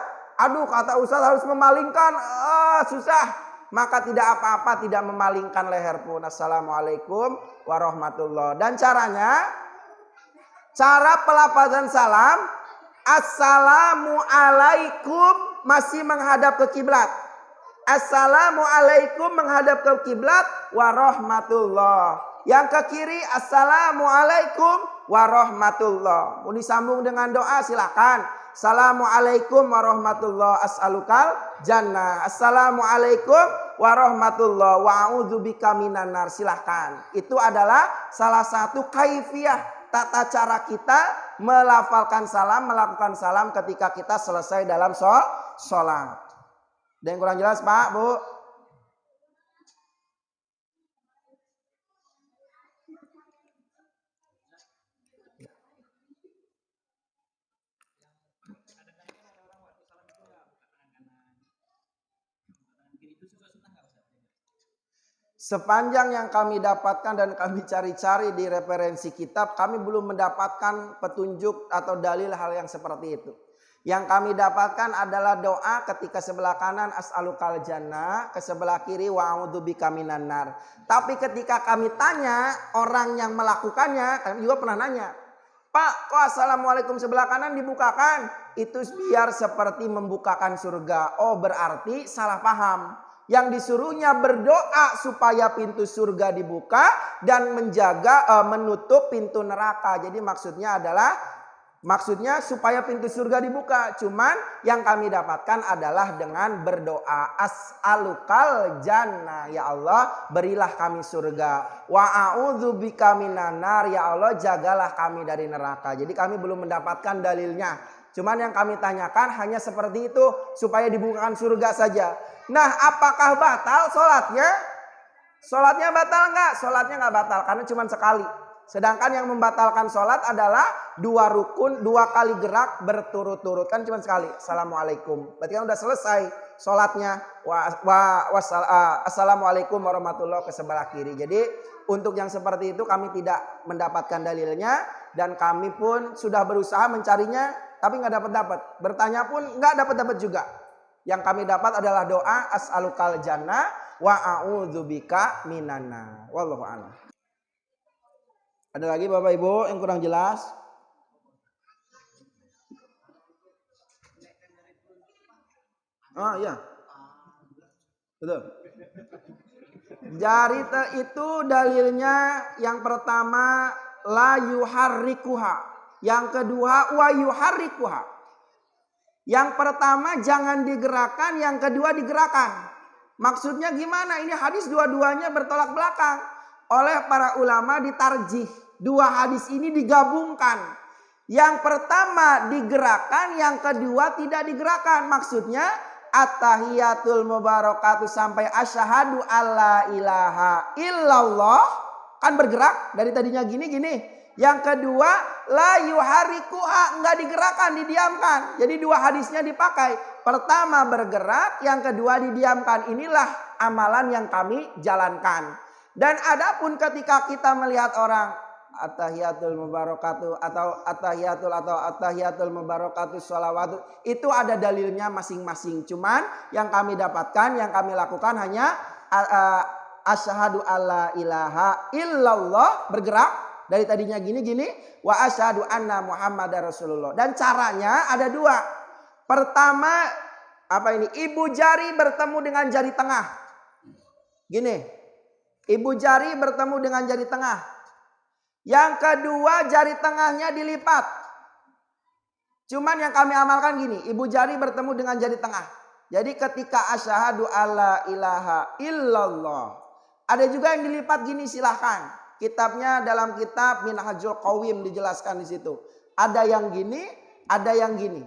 Aduh kata Ustaz harus memalingkan, susah. Maka tidak apa-apa tidak memalingkan leher pun. Assalamualaikum warahmatullahi. Dan caranya, cara pelafazan salam, assalamualaikum masih menghadap ke kiblat. Assalamualaikum menghadap ke kiblat warahmatullah. Yang ke kiri assalamualaikum warahmatullah. Mau disambung dengan doa silakan. Assalamualaikum warahmatullah as'alukal jannah. Assalamualaikum warahmatullah wa'udzubika minan nar. Silahkan. Itu adalah salah satu kaifiyah tata cara kita melafalkan salam, melakukan salam ketika kita selesai dalam sholat. Ada yang kurang jelas Pak, Bu? Sepanjang yang kami dapatkan dan kami cari-cari di referensi kitab, kami belum mendapatkan petunjuk atau dalil hal yang seperti itu. Yang kami dapatkan adalah doa ketika sebelah kanan as'alukal jannah, ke sebelah kiri wa'udzubika minan nar. Tapi ketika kami tanya orang yang melakukannya, kami juga pernah nanya, Pak, kok assalamualaikum sebelah kanan dibukakan? Itu biar seperti membukakan surga. Oh, berarti salah paham. Yang disuruhnya berdoa supaya pintu surga dibuka dan menjaga menutup pintu neraka. Jadi maksudnya supaya pintu surga dibuka. Cuman yang kami dapatkan adalah dengan berdoa as'alukal jannah. Ya Allah, berilah kami surga. Wa a'udzubika minan nar. Ya Allah, jagalah kami dari neraka. Jadi kami belum mendapatkan dalilnya. Cuman yang kami tanyakan hanya seperti itu supaya dibukakan surga saja. Nah, apakah batal sholatnya? Sholatnya batal enggak? Sholatnya enggak batal karena cuma sekali. Sedangkan yang membatalkan sholat adalah 2 rukun, 2 kali gerak berturut-turut. Kan cuma sekali. Assalamualaikum. Berarti kan udah selesai sholatnya. Assalamualaikum warahmatullahi ke sebelah kiri. Jadi untuk yang seperti itu kami tidak mendapatkan dalilnya. Dan kami pun sudah berusaha mencarinya. Tapi nggak dapat. Bertanya pun nggak dapat juga. Yang kami dapat adalah doa as'alukal jannah wa a'udzubika minan nar. Wallahu a'lam. Ada lagi Bapak Ibu yang kurang jelas? Iya. Betul. Jari itu dalilnya yang pertama la yuharrikuha. Yang kedua wa yuharrikuha. Yang pertama jangan digerakkan, yang kedua digerakkan. Maksudnya gimana? Ini hadis dua-duanya bertolak belakang. Oleh para ulama ditarjih. 2 hadis ini digabungkan. Yang pertama digerakkan, yang kedua tidak digerakkan. Maksudnya at-tahiyatul mubarakatuh sampai asyhadu alla ilaha illallah. Kan bergerak dari tadinya gini. Yang kedua la yuharrikuha, enggak digerakkan, didiamkan. Jadi 2 hadisnya dipakai. Pertama bergerak, yang kedua didiamkan. Inilah amalan yang kami jalankan. Dan adapun ketika kita melihat orang at-tahiyatul mubarakatuh atau at-tahiyatul mubarakatuh sholawatu, itu ada dalilnya masing-masing. Cuman yang kami dapatkan, yang kami lakukan hanya asyhadu alla ilaha illallah, bergerak. Dari tadinya gini wa asyhadu anna Muhammadar Rasulullah. Dan caranya ada 2. Pertama ibu jari bertemu dengan jari tengah. Gini. Ibu jari bertemu dengan jari tengah. Yang kedua jari tengahnya dilipat. Cuman yang kami amalkan gini, ibu jari bertemu dengan jari tengah. Jadi ketika asyhadu alla ilaha illallah, ada juga yang dilipat gini, silahkan. Kitabnya dalam kitab Minhajul Qawim dijelaskan di situ. Ada yang gini, ada yang gini.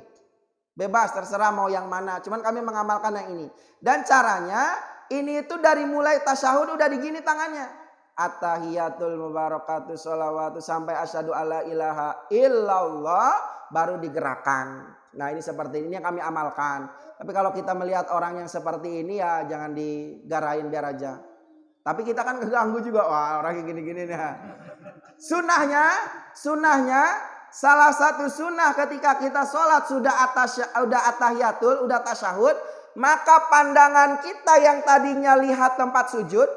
Bebas, terserah mau yang mana. Cuman kami mengamalkan yang ini. Dan caranya ini itu dari mulai tasyahud udah digini tangannya. At-tahiyatul mubarakatuh sholawatu sampai asyhadu alla ilaha illallah baru digerakkan. Nah ini seperti ini yang kami amalkan. Tapi kalau kita melihat orang yang seperti ini ya jangan digarain, biar aja. Tapi kita kan keganggu juga. Wah orang yang gini-gini nih. Sunnahnya salah satu sunnah ketika kita sholat sudah atahiyatul, udah tasyahud, maka pandangan kita yang tadinya lihat tempat sujud,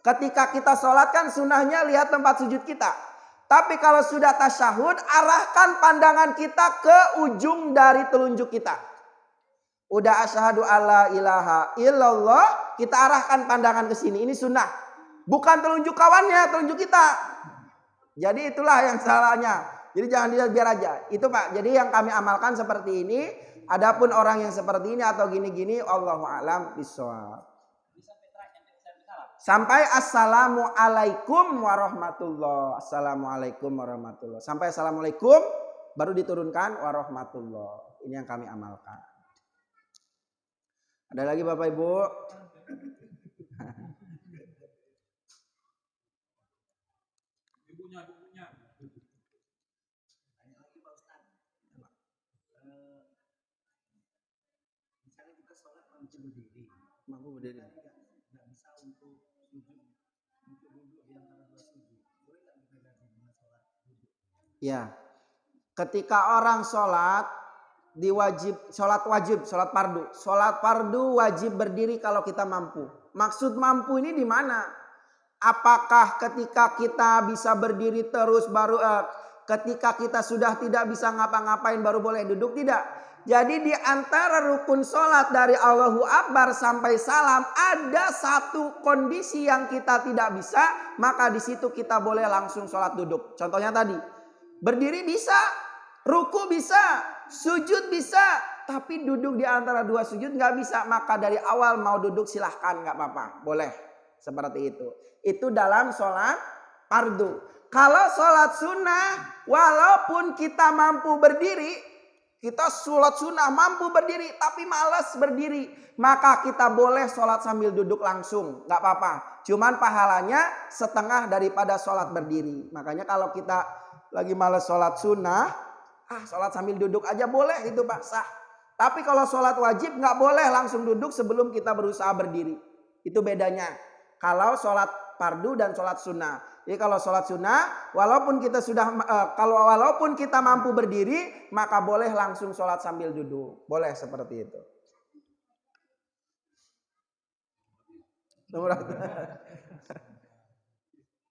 ketika kita sholat kan sunnahnya lihat tempat sujud kita. Tapi kalau sudah tasyahud, arahkan pandangan kita ke ujung dari telunjuk kita. Udah asyhadu alla ilaha illallah, kita arahkan pandangan ke sini. Ini sunnah. Bukan telunjuk kawannya, telunjuk kita. Jadi itulah yang salahnya. Jadi jangan dilihat biar aja. Itu Pak. Jadi yang kami amalkan seperti ini. Adapun orang yang seperti ini atau gini-gini, Allahu a'lam bishawab. Sampai assalamualaikum warahmatullah. Assalamualaikum warahmatullah. Sampai assalamualaikum baru diturunkan warahmatullah. Ini yang kami amalkan. Ada lagi Bapak Ibu? Ibunya. Misalnya kita sholat mampu berdiri. Nggak bisa untuk sujud, untuk duduk di antara dua sujud. Boleh nggak kita ganti dengan sholat duduk? Ya, ketika orang sholat sholat fardu. Sholat fardu wajib berdiri kalau kita mampu. Maksud mampu ini di mana? Apakah ketika kita bisa berdiri terus baru ketika kita sudah tidak bisa ngapa-ngapain baru boleh duduk? Tidak. Jadi di antara rukun sholat dari Allahu Akbar sampai salam ada satu kondisi yang kita tidak bisa, maka di situ kita boleh langsung sholat duduk. Contohnya tadi, berdiri bisa, ruku bisa, sujud bisa, tapi duduk di antara dua sujud nggak bisa. Maka dari awal mau duduk silahkan, nggak apa-apa, boleh seperti itu. Itu dalam sholat fardu. Kalau sholat sunnah, walaupun kita mampu berdiri, kita sholat sunnah mampu berdiri tapi malas berdiri, maka kita boleh sholat sambil duduk langsung, nggak apa-apa. Cuman pahalanya setengah daripada sholat berdiri. Makanya kalau kita lagi malas sholat sunnah, sholat sambil duduk aja boleh, itu Pak, sah. Tapi kalau sholat wajib nggak boleh langsung duduk sebelum kita berusaha berdiri. Itu bedanya. Kalau sholat fardu dan sholat sunnah. Jadi kalau sholat sunnah, walaupun kita mampu berdiri, maka boleh langsung sholat sambil duduk. Boleh seperti itu.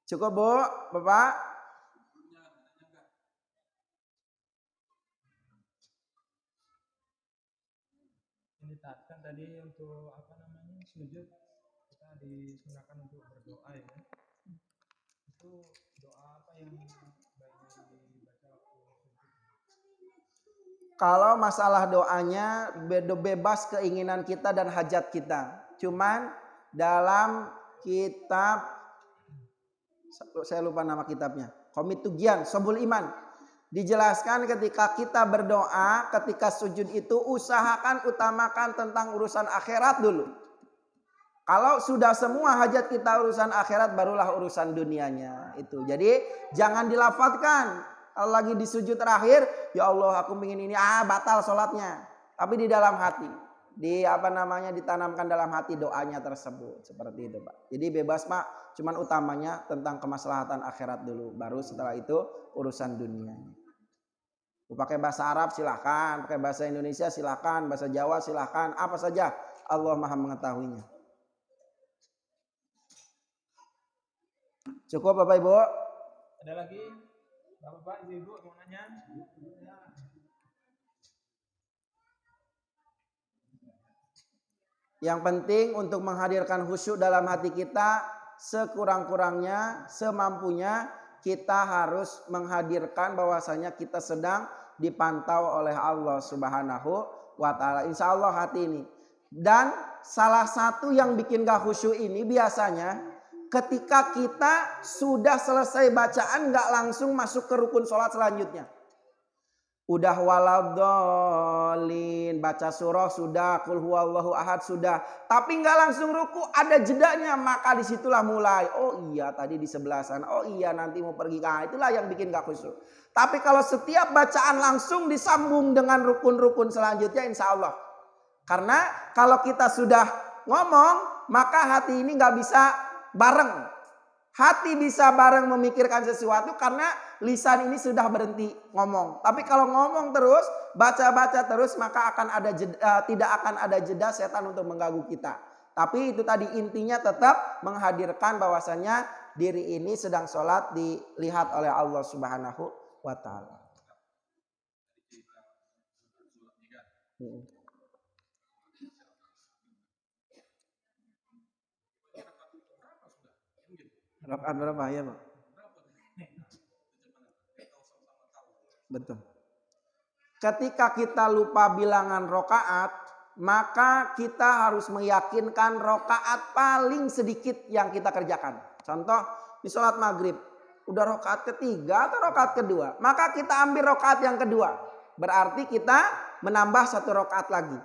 Cukup Bu, Bapak? Ini kan tadi untuk sujud kita disunahkan untuk berdoa ya. Itu doa apa yang baiknya dibaca waktu sujud? Kalau masalah doanya bebas keinginan kita dan hajat kita. Cuman dalam kitab, saya lupa nama kitabnya, Komitugian Sobul Iman, dijelaskan ketika kita berdoa, ketika sujud itu usahakan utamakan tentang urusan akhirat dulu. Kalau sudah semua hajat kita urusan akhirat, barulah urusan dunianya itu. Jadi jangan dilafadzkan. Kalau lagi di sujud terakhir, ya Allah aku ingin ini, batal sholatnya. Tapi di dalam hati, ditanamkan dalam hati doanya tersebut. Seperti itu Pak. Jadi bebas Pak, cuman utamanya tentang kemaslahatan akhirat dulu. Baru setelah itu urusan dunianya. Pakai bahasa Arab silahkan, pakai bahasa Indonesia silahkan, bahasa Jawa silahkan, apa saja. Allah Maha mengetahuinya. Cukup Bapak Ibu? Ada lagi? Bapak Ibu mau nanya? Yang penting untuk menghadirkan khusyuk dalam hati kita, sekurang-kurangnya, semampunya, kita harus menghadirkan bahwasanya kita sedang dipantau oleh Allah Subhanahu wa Ta'ala. Insya Allah hati ini. Dan salah satu yang bikin gak khusyuk ini biasanya ketika kita sudah selesai bacaan gak langsung masuk ke rukun sholat selanjutnya. Udah waladhdallin, baca surah sudah, qul huwallahu ahad sudah, tapi nggak langsung ruku, ada jedanya, maka disitulah mulai. Oh iya tadi di sebelah sana, oh iya nanti mau pergi, itulah yang bikin nggak khusyuk. Tapi kalau setiap bacaan langsung disambung dengan rukun-rukun selanjutnya, insya Allah. Karena kalau kita sudah ngomong, maka hati ini nggak bisa bareng. Hati bisa bareng memikirkan sesuatu karena lisan ini sudah berhenti ngomong. Tapi kalau ngomong terus, baca-baca terus, maka tidak akan ada jeda setan untuk mengganggu kita. Tapi itu tadi intinya tetap menghadirkan bahwasanya diri ini sedang sholat dilihat oleh Allah Subhanahu wa Ta'ala. Rakaat berapa ya, Pak? Betul. Ketika kita lupa bilangan rakaat, maka kita harus meyakinkan rakaat paling sedikit yang kita kerjakan. Contoh di sholat maghrib, udah rakaat ketiga atau rakaat kedua, maka kita ambil rakaat yang kedua. Berarti kita menambah satu rakaat lagi.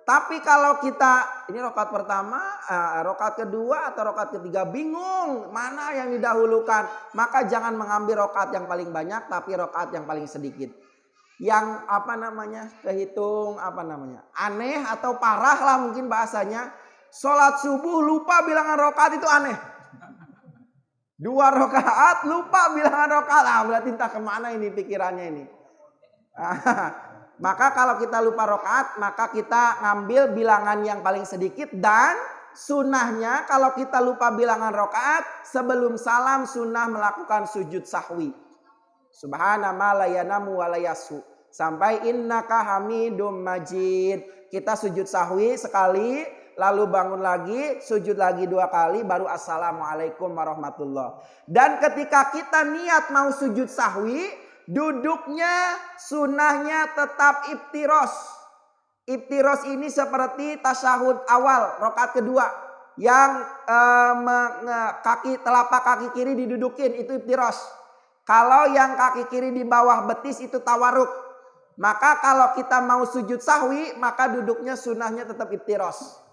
Tapi kalau kita ini rakaat pertama, rakaat kedua atau rakaat ketiga bingung mana yang didahulukan, maka jangan mengambil rakaat yang paling banyak tapi rakaat yang paling sedikit. Yang kehitung aneh atau parah lah mungkin bahasanya. Sholat subuh lupa bilangan rakaat itu aneh. 2 rakaat lupa bilangan rakaat, berarti entah kemana ini pikirannya ini. Maka kalau kita lupa rakaat, maka kita ngambil bilangan yang paling sedikit. Dan sunnahnya kalau kita lupa bilangan rakaat, sebelum salam sunnah melakukan sujud sahwi. Subhana ma la yanamu wa la yasu. Sampai innaka hamidum majid. Kita sujud sahwi sekali, lalu bangun lagi, sujud lagi 2 kali, baru assalamualaikum warahmatullah. Dan ketika kita niat mau sujud sahwi, duduknya sunnahnya tetap iftiros. Iftiros ini seperti tasyahud awal rakaat kedua yang telapak kaki kiri didudukin, itu iftiros. Kalau yang kaki kiri di bawah betis itu tawaruk. Maka kalau kita mau sujud sahwi, maka duduknya sunnahnya tetap iftiros.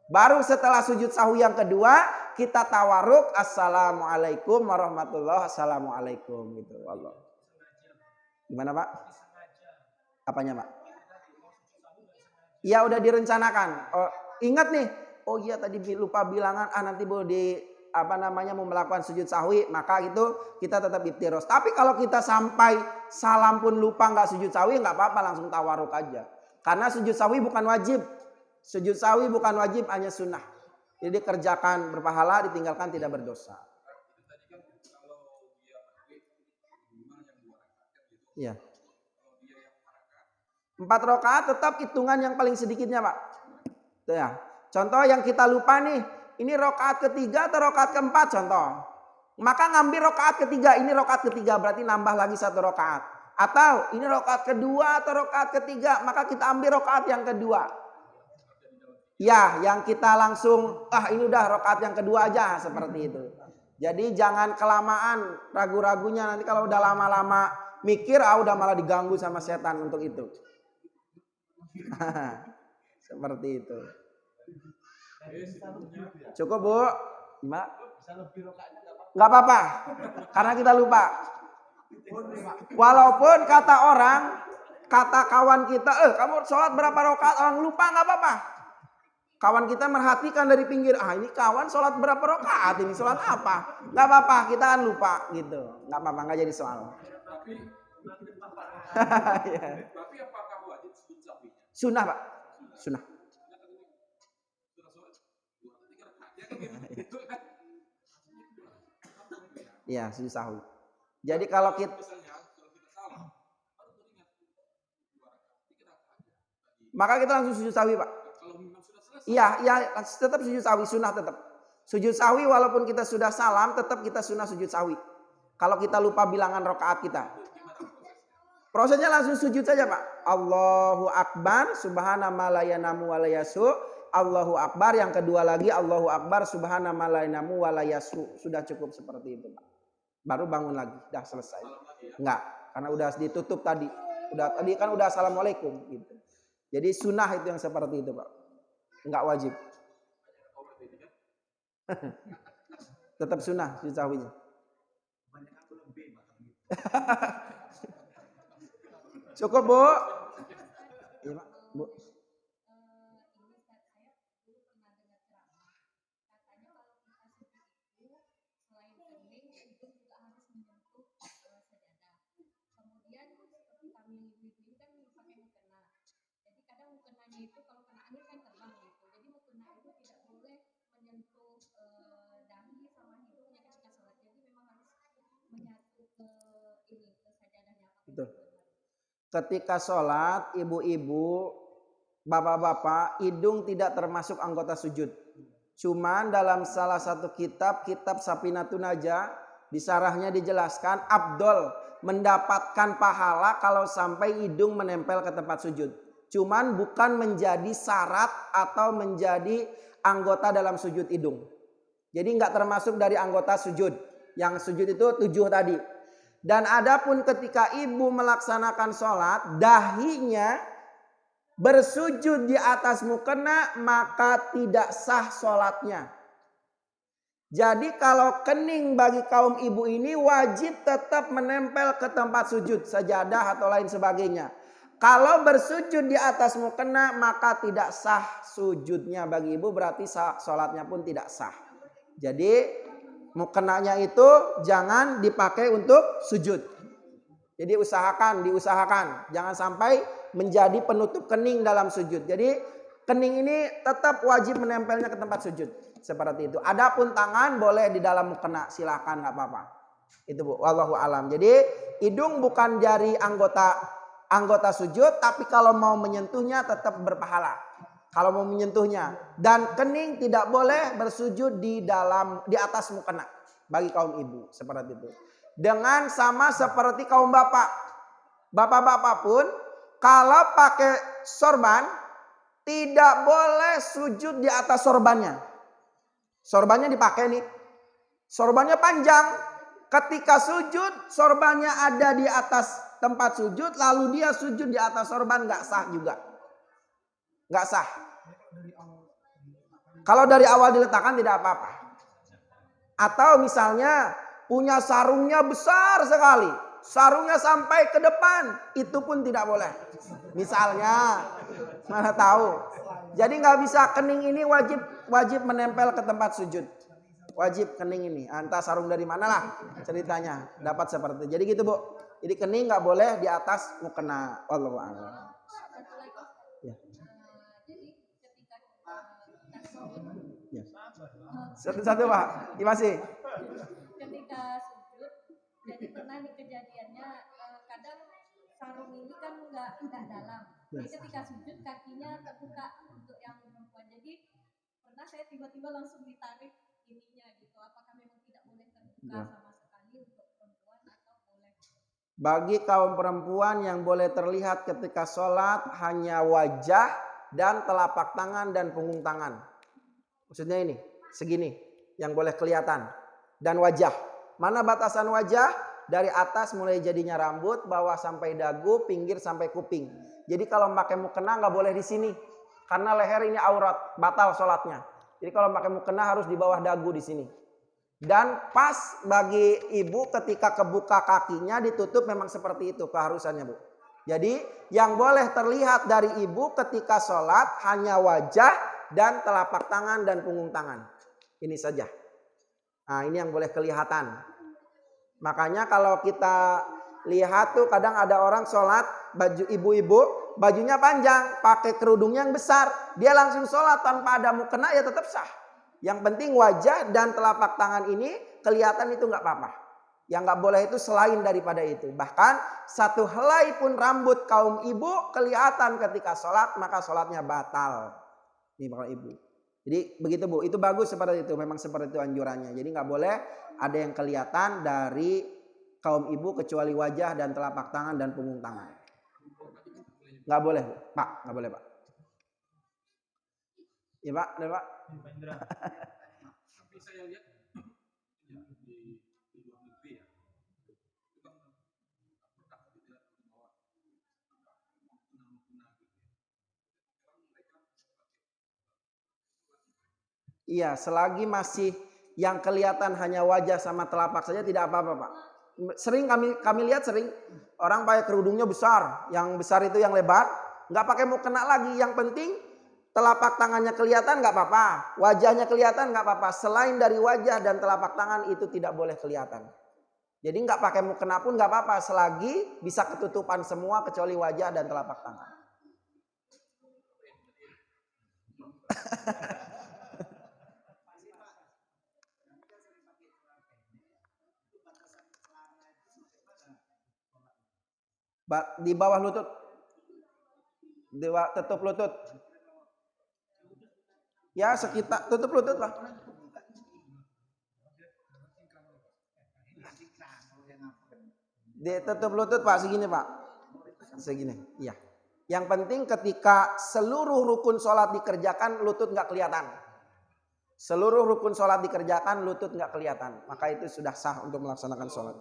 Baru setelah sujud sahwi yang kedua, kita tawaruk, assalamualaikum warahmatullahi, assalamualaikum gitu. Allah. Gimana Pak? Apanya Pak? Ya udah direncanakan. Oh, ingat nih. Oh iya tadi lupa bilangan. Nanti mau melakukan sujud sahwi. Maka itu kita tetap iftiros. Tapi kalau kita sampai salam pun lupa nggak sujud sahwi, nggak apa-apa, langsung tawaruk aja. Karena sujud sahwi bukan wajib. Sujud sahwi bukan wajib, hanya sunnah. Jadi kerjakan berpahala, ditinggalkan tidak berdosa. Iya. 4 rakaat tetap hitungan yang paling sedikitnya Pak. Tuh ya. Contoh yang kita lupa nih, ini rakaat ketiga atau rakaat keempat contoh. Maka ngambil rakaat ketiga, ini rakaat ketiga berarti nambah lagi 1 rakaat. Atau ini rakaat kedua atau rakaat ketiga, maka kita ambil rakaat yang kedua. Ya, yang kita langsung ini udah rakaat yang kedua aja seperti itu. Jadi jangan kelamaan ragu-ragunya, nanti kalau udah lama-lama mikir udah malah diganggu sama setan untuk itu. Seperti itu. Cukup Bu? Mbak? Gak apa-apa. Karena kita lupa. Walaupun kata orang, kata kawan kita, kamu sholat berapa rakaat? Orang lupa gak apa-apa. Kawan kita merhatikan dari pinggir, ini kawan sholat berapa rakaat? Ini sholat apa? Gak apa-apa, kita kan lupa gitu. Gak apa-apa, gak jadi soal. Tapi apakah wajib sujud sahwi? Sunnah Pak, sunnah. Iya, sujud sahwi. Jadi kalau kita maka kita langsung sujud sahwi Pak. Iya, tetap sujud sahwi, sunnah tetap. Sujud sahwi walaupun kita sudah salam, tetap kita sunnah sujud sahwi. Kalau kita lupa bilangan rakaat kita. Prosesnya langsung sujud saja Pak. Allahu Akbar, subhana ma la yanamu wa la yasu. Allahu Akbar, yang kedua lagi Allahu Akbar, subhana ma la yanamu wa la yasu. Sudah cukup seperti itu Pak. Baru bangun lagi, dah selesai. Enggak, karena udah ditutup tadi. Tadi kan udah assalamualaikum gitu. Jadi sunnah itu yang seperti itu Pak. Enggak wajib. Tetap sunnah sujud sahwinya. Cukup Bu? Iya Pak, Bu. ibu-ibu ini kan pakai mukena. Jadi kadang mukenanya itu kalau kena angin kan terbang gitu. Jadi mukena itu tidak boleh menyentuh dahi sama hidungnya ketika sholat. Jadi memang harus menyatu ke ini ke sajadahnya. Betul. Ketika sholat, ibu-ibu, bapak-bapak, hidung tidak termasuk anggota sujud. Cuman dalam salah satu kitab Safinatun Najah, di sarahnya dijelaskan afdol mendapatkan pahala kalau sampai hidung menempel ke tempat sujud. Cuman bukan menjadi syarat atau menjadi anggota dalam sujud hidung. Jadi nggak termasuk dari anggota sujud. Yang sujud itu 7 tadi. Dan adapun ketika ibu melaksanakan sholat, dahinya bersujud di atas mukena, maka tidak sah sholatnya. Jadi kalau kening bagi kaum ibu ini wajib tetap menempel ke tempat sujud, sajadah atau lain sebagainya. Kalau bersujud di atas mukena, maka tidak sah sujudnya bagi ibu, berarti sholatnya pun tidak sah. Jadi mukenanya itu jangan dipakai untuk sujud. Jadi diusahakan jangan sampai menjadi penutup kening dalam sujud. Jadi kening ini tetap wajib menempelnya ke tempat sujud seperti itu. Adapun tangan boleh di dalam mukena, silakan, nggak apa-apa. Itu Bu, wallahu alam. Jadi hidung bukan dari anggota sujud, tapi kalau mau menyentuhnya tetap berpahala. Kalau mau menyentuhnya, dan kening tidak boleh bersujud di atas mukena bagi kaum ibu seperti itu. Dengan sama seperti kaum bapak-bapak pun kalau pakai sorban tidak boleh sujud di atas sorbannya. Sorbannya dipakai nih, sorbannya panjang. Ketika sujud, sorbannya ada di atas tempat sujud, lalu dia sujud di atas sorban, nggak sah juga. Nggak sah. Kalau dari awal diletakkan tidak apa-apa. Atau misalnya punya sarungnya besar sekali, sarungnya sampai ke depan, itu pun tidak boleh. Misalnya, mana tahu. Jadi nggak bisa, kening ini wajib menempel ke tempat sujud. Wajib kening ini. Entah sarung dari mana lah ceritanya dapat seperti itu. Jadi gitu Bu. Jadi kening nggak boleh di atas mukena. Wallahu a'lam. Satu-satu Pak, masih. Ketika sujud, jadi pernah nih kejadiannya, kadang sarung ini kan nggak dalam. Jadi ketika sujud kakinya terbuka untuk yang perempuan. Jadi pernah saya tiba-tiba langsung ditarik ininya gitu. Apakah memang tidak boleh terbuka sama sekali untuk perempuan atau boleh? Bagi kaum perempuan yang boleh terlihat ketika sholat hanya wajah dan telapak tangan dan punggung tangan. Maksudnya ini, segini yang boleh kelihatan. Dan wajah. Mana batasan wajah? Dari atas mulai jadinya rambut, bawah sampai dagu, pinggir sampai kuping. Jadi kalau pakai mukena nggak boleh di sini. Karena leher ini aurat, batal sholatnya. Jadi kalau pakai mukena harus di bawah dagu di sini. Dan pas bagi ibu ketika kebuka kakinya ditutup, memang seperti itu keharusannya Bu. Jadi yang boleh terlihat dari ibu ketika sholat hanya wajah dan telapak tangan dan punggung tangan. Ini saja. Nah ini yang boleh kelihatan. Makanya kalau kita lihat tuh kadang ada orang sholat, baju ibu-ibu bajunya panjang, pakai kerudung yang besar, dia langsung sholat tanpa ada mukena, ya tetap sah. Yang penting wajah dan telapak tangan ini kelihatan, itu nggak apa-apa. Yang nggak boleh itu selain daripada itu. Bahkan satu helai pun rambut kaum ibu kelihatan ketika sholat, maka sholatnya batal. Ini bakal ibu. Jadi begitu Bu, itu bagus seperti itu, memang seperti itu anjurannya. Jadi nggak boleh ada yang kelihatan dari kaum ibu kecuali wajah dan telapak tangan dan punggung tangan. Nggak boleh Bu. Pak, nggak boleh Pak. Iya Pak, boleh Pak. Tapi saya lihat di luar negeri ya, itu kan berkah tidak membawa mukena gitu ya. Sekarang mereka Iya, selagi masih yang kelihatan hanya wajah sama telapak saja tidak apa-apa Pak. Sering kami lihat sering orang pakai kerudungnya besar, yang besar itu yang lebar, nggak pakai mukena lagi. Yang penting telapak tangannya kelihatan nggak apa-apa, wajahnya kelihatan nggak apa-apa. Selain dari wajah dan telapak tangan itu tidak boleh kelihatan. Jadi nggak pakai mukena pun nggak apa-apa selagi bisa ketutupan semua kecuali wajah dan telapak tangan. Di bawah lutut, tutup lutut. Ya sekitar tutup lutut lah. Tutup lutut Pak, segini Pak. Segini, iya. Yang penting ketika seluruh rukun sholat dikerjakan, lutut nggak kelihatan. Seluruh rukun sholat dikerjakan, lutut nggak kelihatan. Maka itu sudah sah untuk melaksanakan sholat.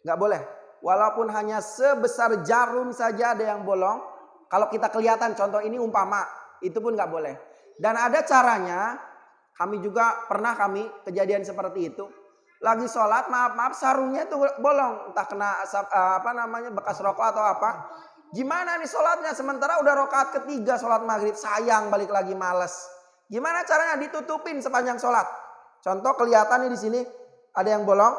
Nggak boleh. Walaupun hanya sebesar jarum saja ada yang bolong. Kalau kita kelihatan, contoh ini umpama, itu pun nggak boleh. Dan ada caranya, kami juga pernah kejadian seperti itu. Lagi sholat, maaf sarungnya itu bolong, entah kena bekas rokok atau apa. Gimana nih sholatnya? Sementara udah rakaat ketiga sholat maghrib, sayang balik lagi males. Gimana caranya? Ditutupin sepanjang sholat. Contoh kelihatan nih di sini ada yang bolong.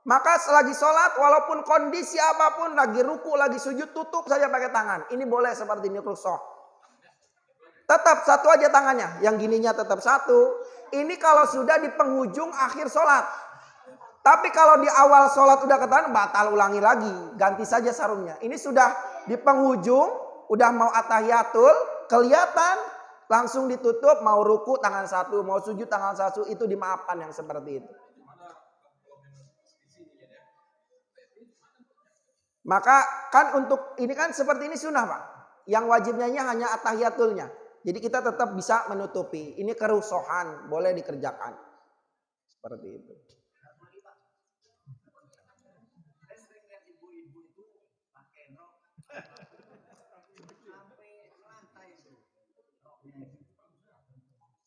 Maka selagi sholat, walaupun kondisi apapun, lagi ruku, lagi sujud, tutup saja pakai tangan. Ini boleh seperti ini rukshoh. Tetap satu aja tangannya, yang gininya tetap satu. Ini kalau sudah di penghujung akhir sholat. Tapi kalau di awal sholat udah ketahuan, batal ulangi lagi. Ganti saja sarungnya. Ini sudah di penghujung, udah mau atahiyatul, kelihatan, langsung ditutup, mau ruku tangan satu, mau sujud tangan satu, itu dimaafkan yang seperti itu. Maka kan untuk ini kan seperti ini sunnah Pak. Yang wajibnya hanya atahiyatulnya. Jadi kita tetap bisa menutupi. Ini kerusuhan, boleh dikerjakan. Seperti itu.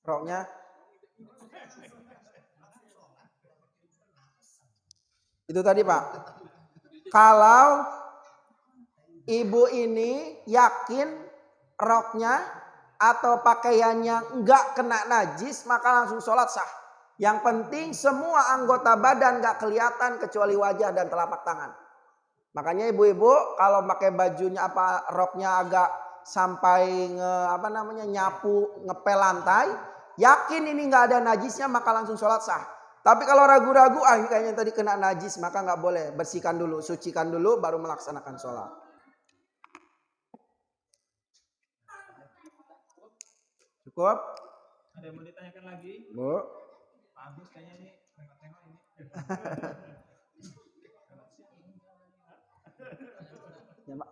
Roknya itu tadi Pak. Kalau ibu ini yakin roknya atau pakaiannya enggak kena najis, maka langsung sholat sah. Yang penting semua anggota badan enggak kelihatan kecuali wajah dan telapak tangan. Makanya ibu-ibu kalau pakai bajunya roknya agak sampai nyapu ngepel lantai, yakin ini enggak ada najisnya maka langsung sholat sah. Tapi kalau ragu-ragu, ini kayaknya tadi kena najis, maka nggak boleh. Bersihkan dulu, sucikan dulu, baru melaksanakan sholat. Cukup? Ada yang mau ditanyakan lagi? Bu? Pak Agus kayaknya ini tengok-tengok ini. Ya, Pak.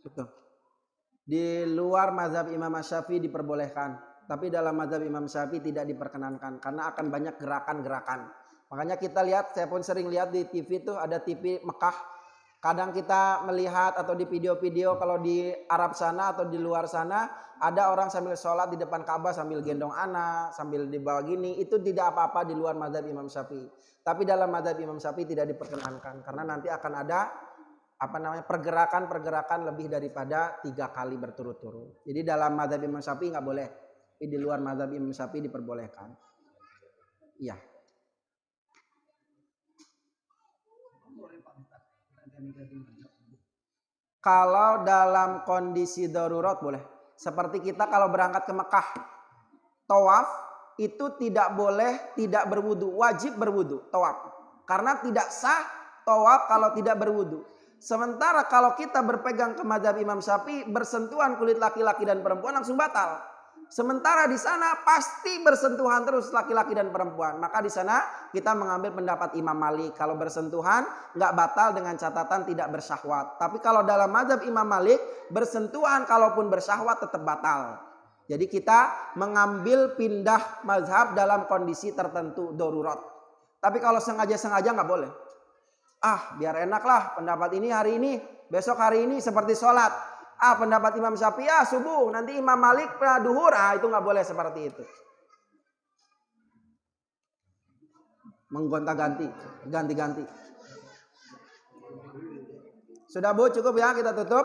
Betul. Di luar mazhab Imam Syafi'i diperbolehkan, tapi dalam mazhab Imam Syafi'i tidak diperkenankan karena akan banyak gerakan-gerakan. Makanya kita lihat, saya pun sering lihat di TV itu ada TV Mekah. Kadang kita melihat atau di video-video kalau di Arab sana atau di luar sana ada orang sambil sholat di depan Ka'bah sambil gendong anak, sambil dibawa gini, itu tidak apa-apa di luar mazhab Imam Syafi'i. Tapi dalam mazhab Imam Syafi'i tidak diperkenankan karena nanti akan ada pergerakan lebih daripada 3 kali berturut-turut. Jadi dalam mazhab Imam Syafi'i nggak boleh, tapi di luar mazhab Imam Syafi'i diperbolehkan. Iya. Kalau dalam kondisi darurat boleh. Seperti kita kalau berangkat ke Mekah, tawaf itu tidak boleh tidak berwudu, wajib berwudu tawaf. Karena tidak sah tawaf kalau tidak berwudu. Sementara kalau kita berpegang ke mazhab Imam Syafi'i, bersentuhan kulit laki-laki dan perempuan langsung batal. Sementara di sana pasti bersentuhan terus laki-laki dan perempuan. Maka di sana kita mengambil pendapat Imam Malik. Kalau bersentuhan nggak batal dengan catatan tidak bersyahwat. Tapi kalau dalam mazhab Imam Malik, bersentuhan kalaupun bersyahwat tetap batal. Jadi kita mengambil pindah mazhab dalam kondisi tertentu darurat. Tapi kalau sengaja-sengaja nggak boleh. Biar enak lah pendapat ini hari ini, besok hari ini seperti sholat. Pendapat Imam Syafi'i subuh, nanti Imam Malik duhur, itu nggak boleh seperti itu. Menggonta-ganti, ganti-ganti. Sudah Bu, cukup ya kita tutup.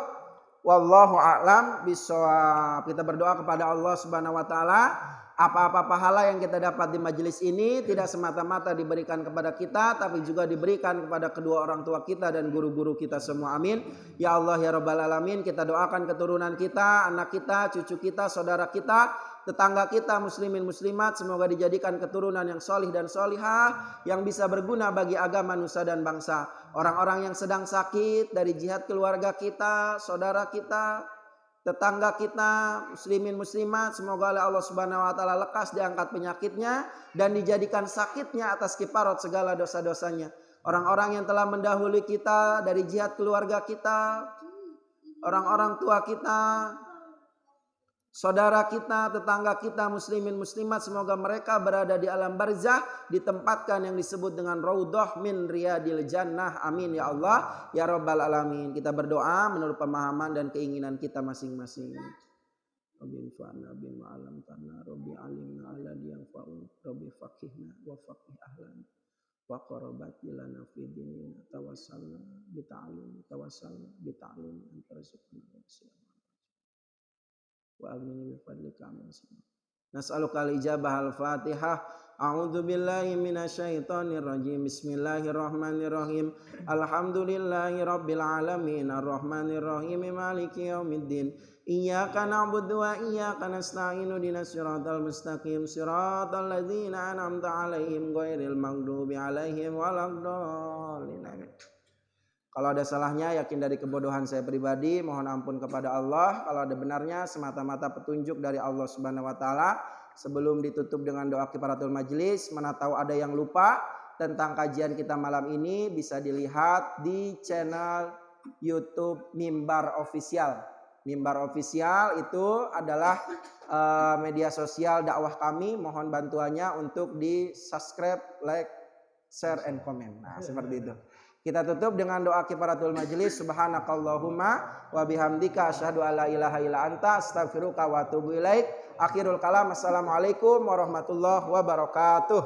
Wallahu a'lam bishawab. Kita berdoa kepada Allah Subhanahu wa taala, apa-apa pahala yang kita dapat di majelis ini tidak semata-mata diberikan kepada kita, tapi juga diberikan kepada kedua orang tua kita dan guru-guru kita semua. Amin. Ya Allah ya Rabbal Alamin, kita doakan keturunan kita, anak kita, cucu kita, saudara kita, tetangga kita, muslimin muslimat, semoga dijadikan keturunan yang solih dan solihah, yang bisa berguna bagi agama, nusa dan bangsa. Orang-orang yang sedang sakit dari jihad keluarga kita, saudara kita, tetangga kita, muslimin muslimat, semoga oleh Allah Subhanahu wa taala lekas diangkat penyakitnya dan dijadikan sakitnya atas kiparat segala dosa-dosanya. Orang-orang yang telah mendahului kita dari jihad keluarga kita, orang-orang tua kita, saudara kita, tetangga kita, muslimin muslimat, semoga mereka berada di alam barzah, ditempatkan yang disebut dengan raudhah min riyadil jannah. Amin ya Allah ya Rabbal Alamin. Kita berdoa menurut pemahaman dan keinginan kita masing-masing. Rabbi fa'na bima 'allamtana, Rabbi 'allimna alladhi yanfa'una, Rabbi faqihna wa faqih ahlana wa qarabati lana fi dinina, tawassalna bi ta'lim anta rizqana wa aghnini bi fadlika amman sama. Nas'aluka al-ijabah al-Fatihah. A'udzu billahi minasyaitonir rajim. Bismillahirrahmanirrahim. Alhamdulillahi rabbil alamin arrahmanir rahim maliki yaumiddin. Iyyaka na'budu wa iyyaka nasta'in ihdinas siratal mustaqim siratal ladzina an'amta 'alaihim ghairil maghdubi 'alaihim waladdallin. Kalau ada salahnya yakin dari kebodohan saya pribadi, mohon ampun kepada Allah. Kalau ada benarnya semata-mata petunjuk dari Allah Subhanahu wa taala. Sebelum ditutup dengan doa kifaratul majelis, mana tahu ada yang lupa tentang kajian kita malam ini, bisa dilihat di channel YouTube Mimbar Official. Mimbar Official itu adalah media sosial dakwah kami. Mohon bantuannya untuk di subscribe, like, share, and comment. Nah, seperti itu. Kita tutup dengan doa kifaratul majelis. Subhanakallahumma wa bihamdika asyhadu alla ilaha illa anta astaghfiruka wa atubu ilaik. Akhirul kalam. Assalamualaikum warahmatullahi wabarakatuh.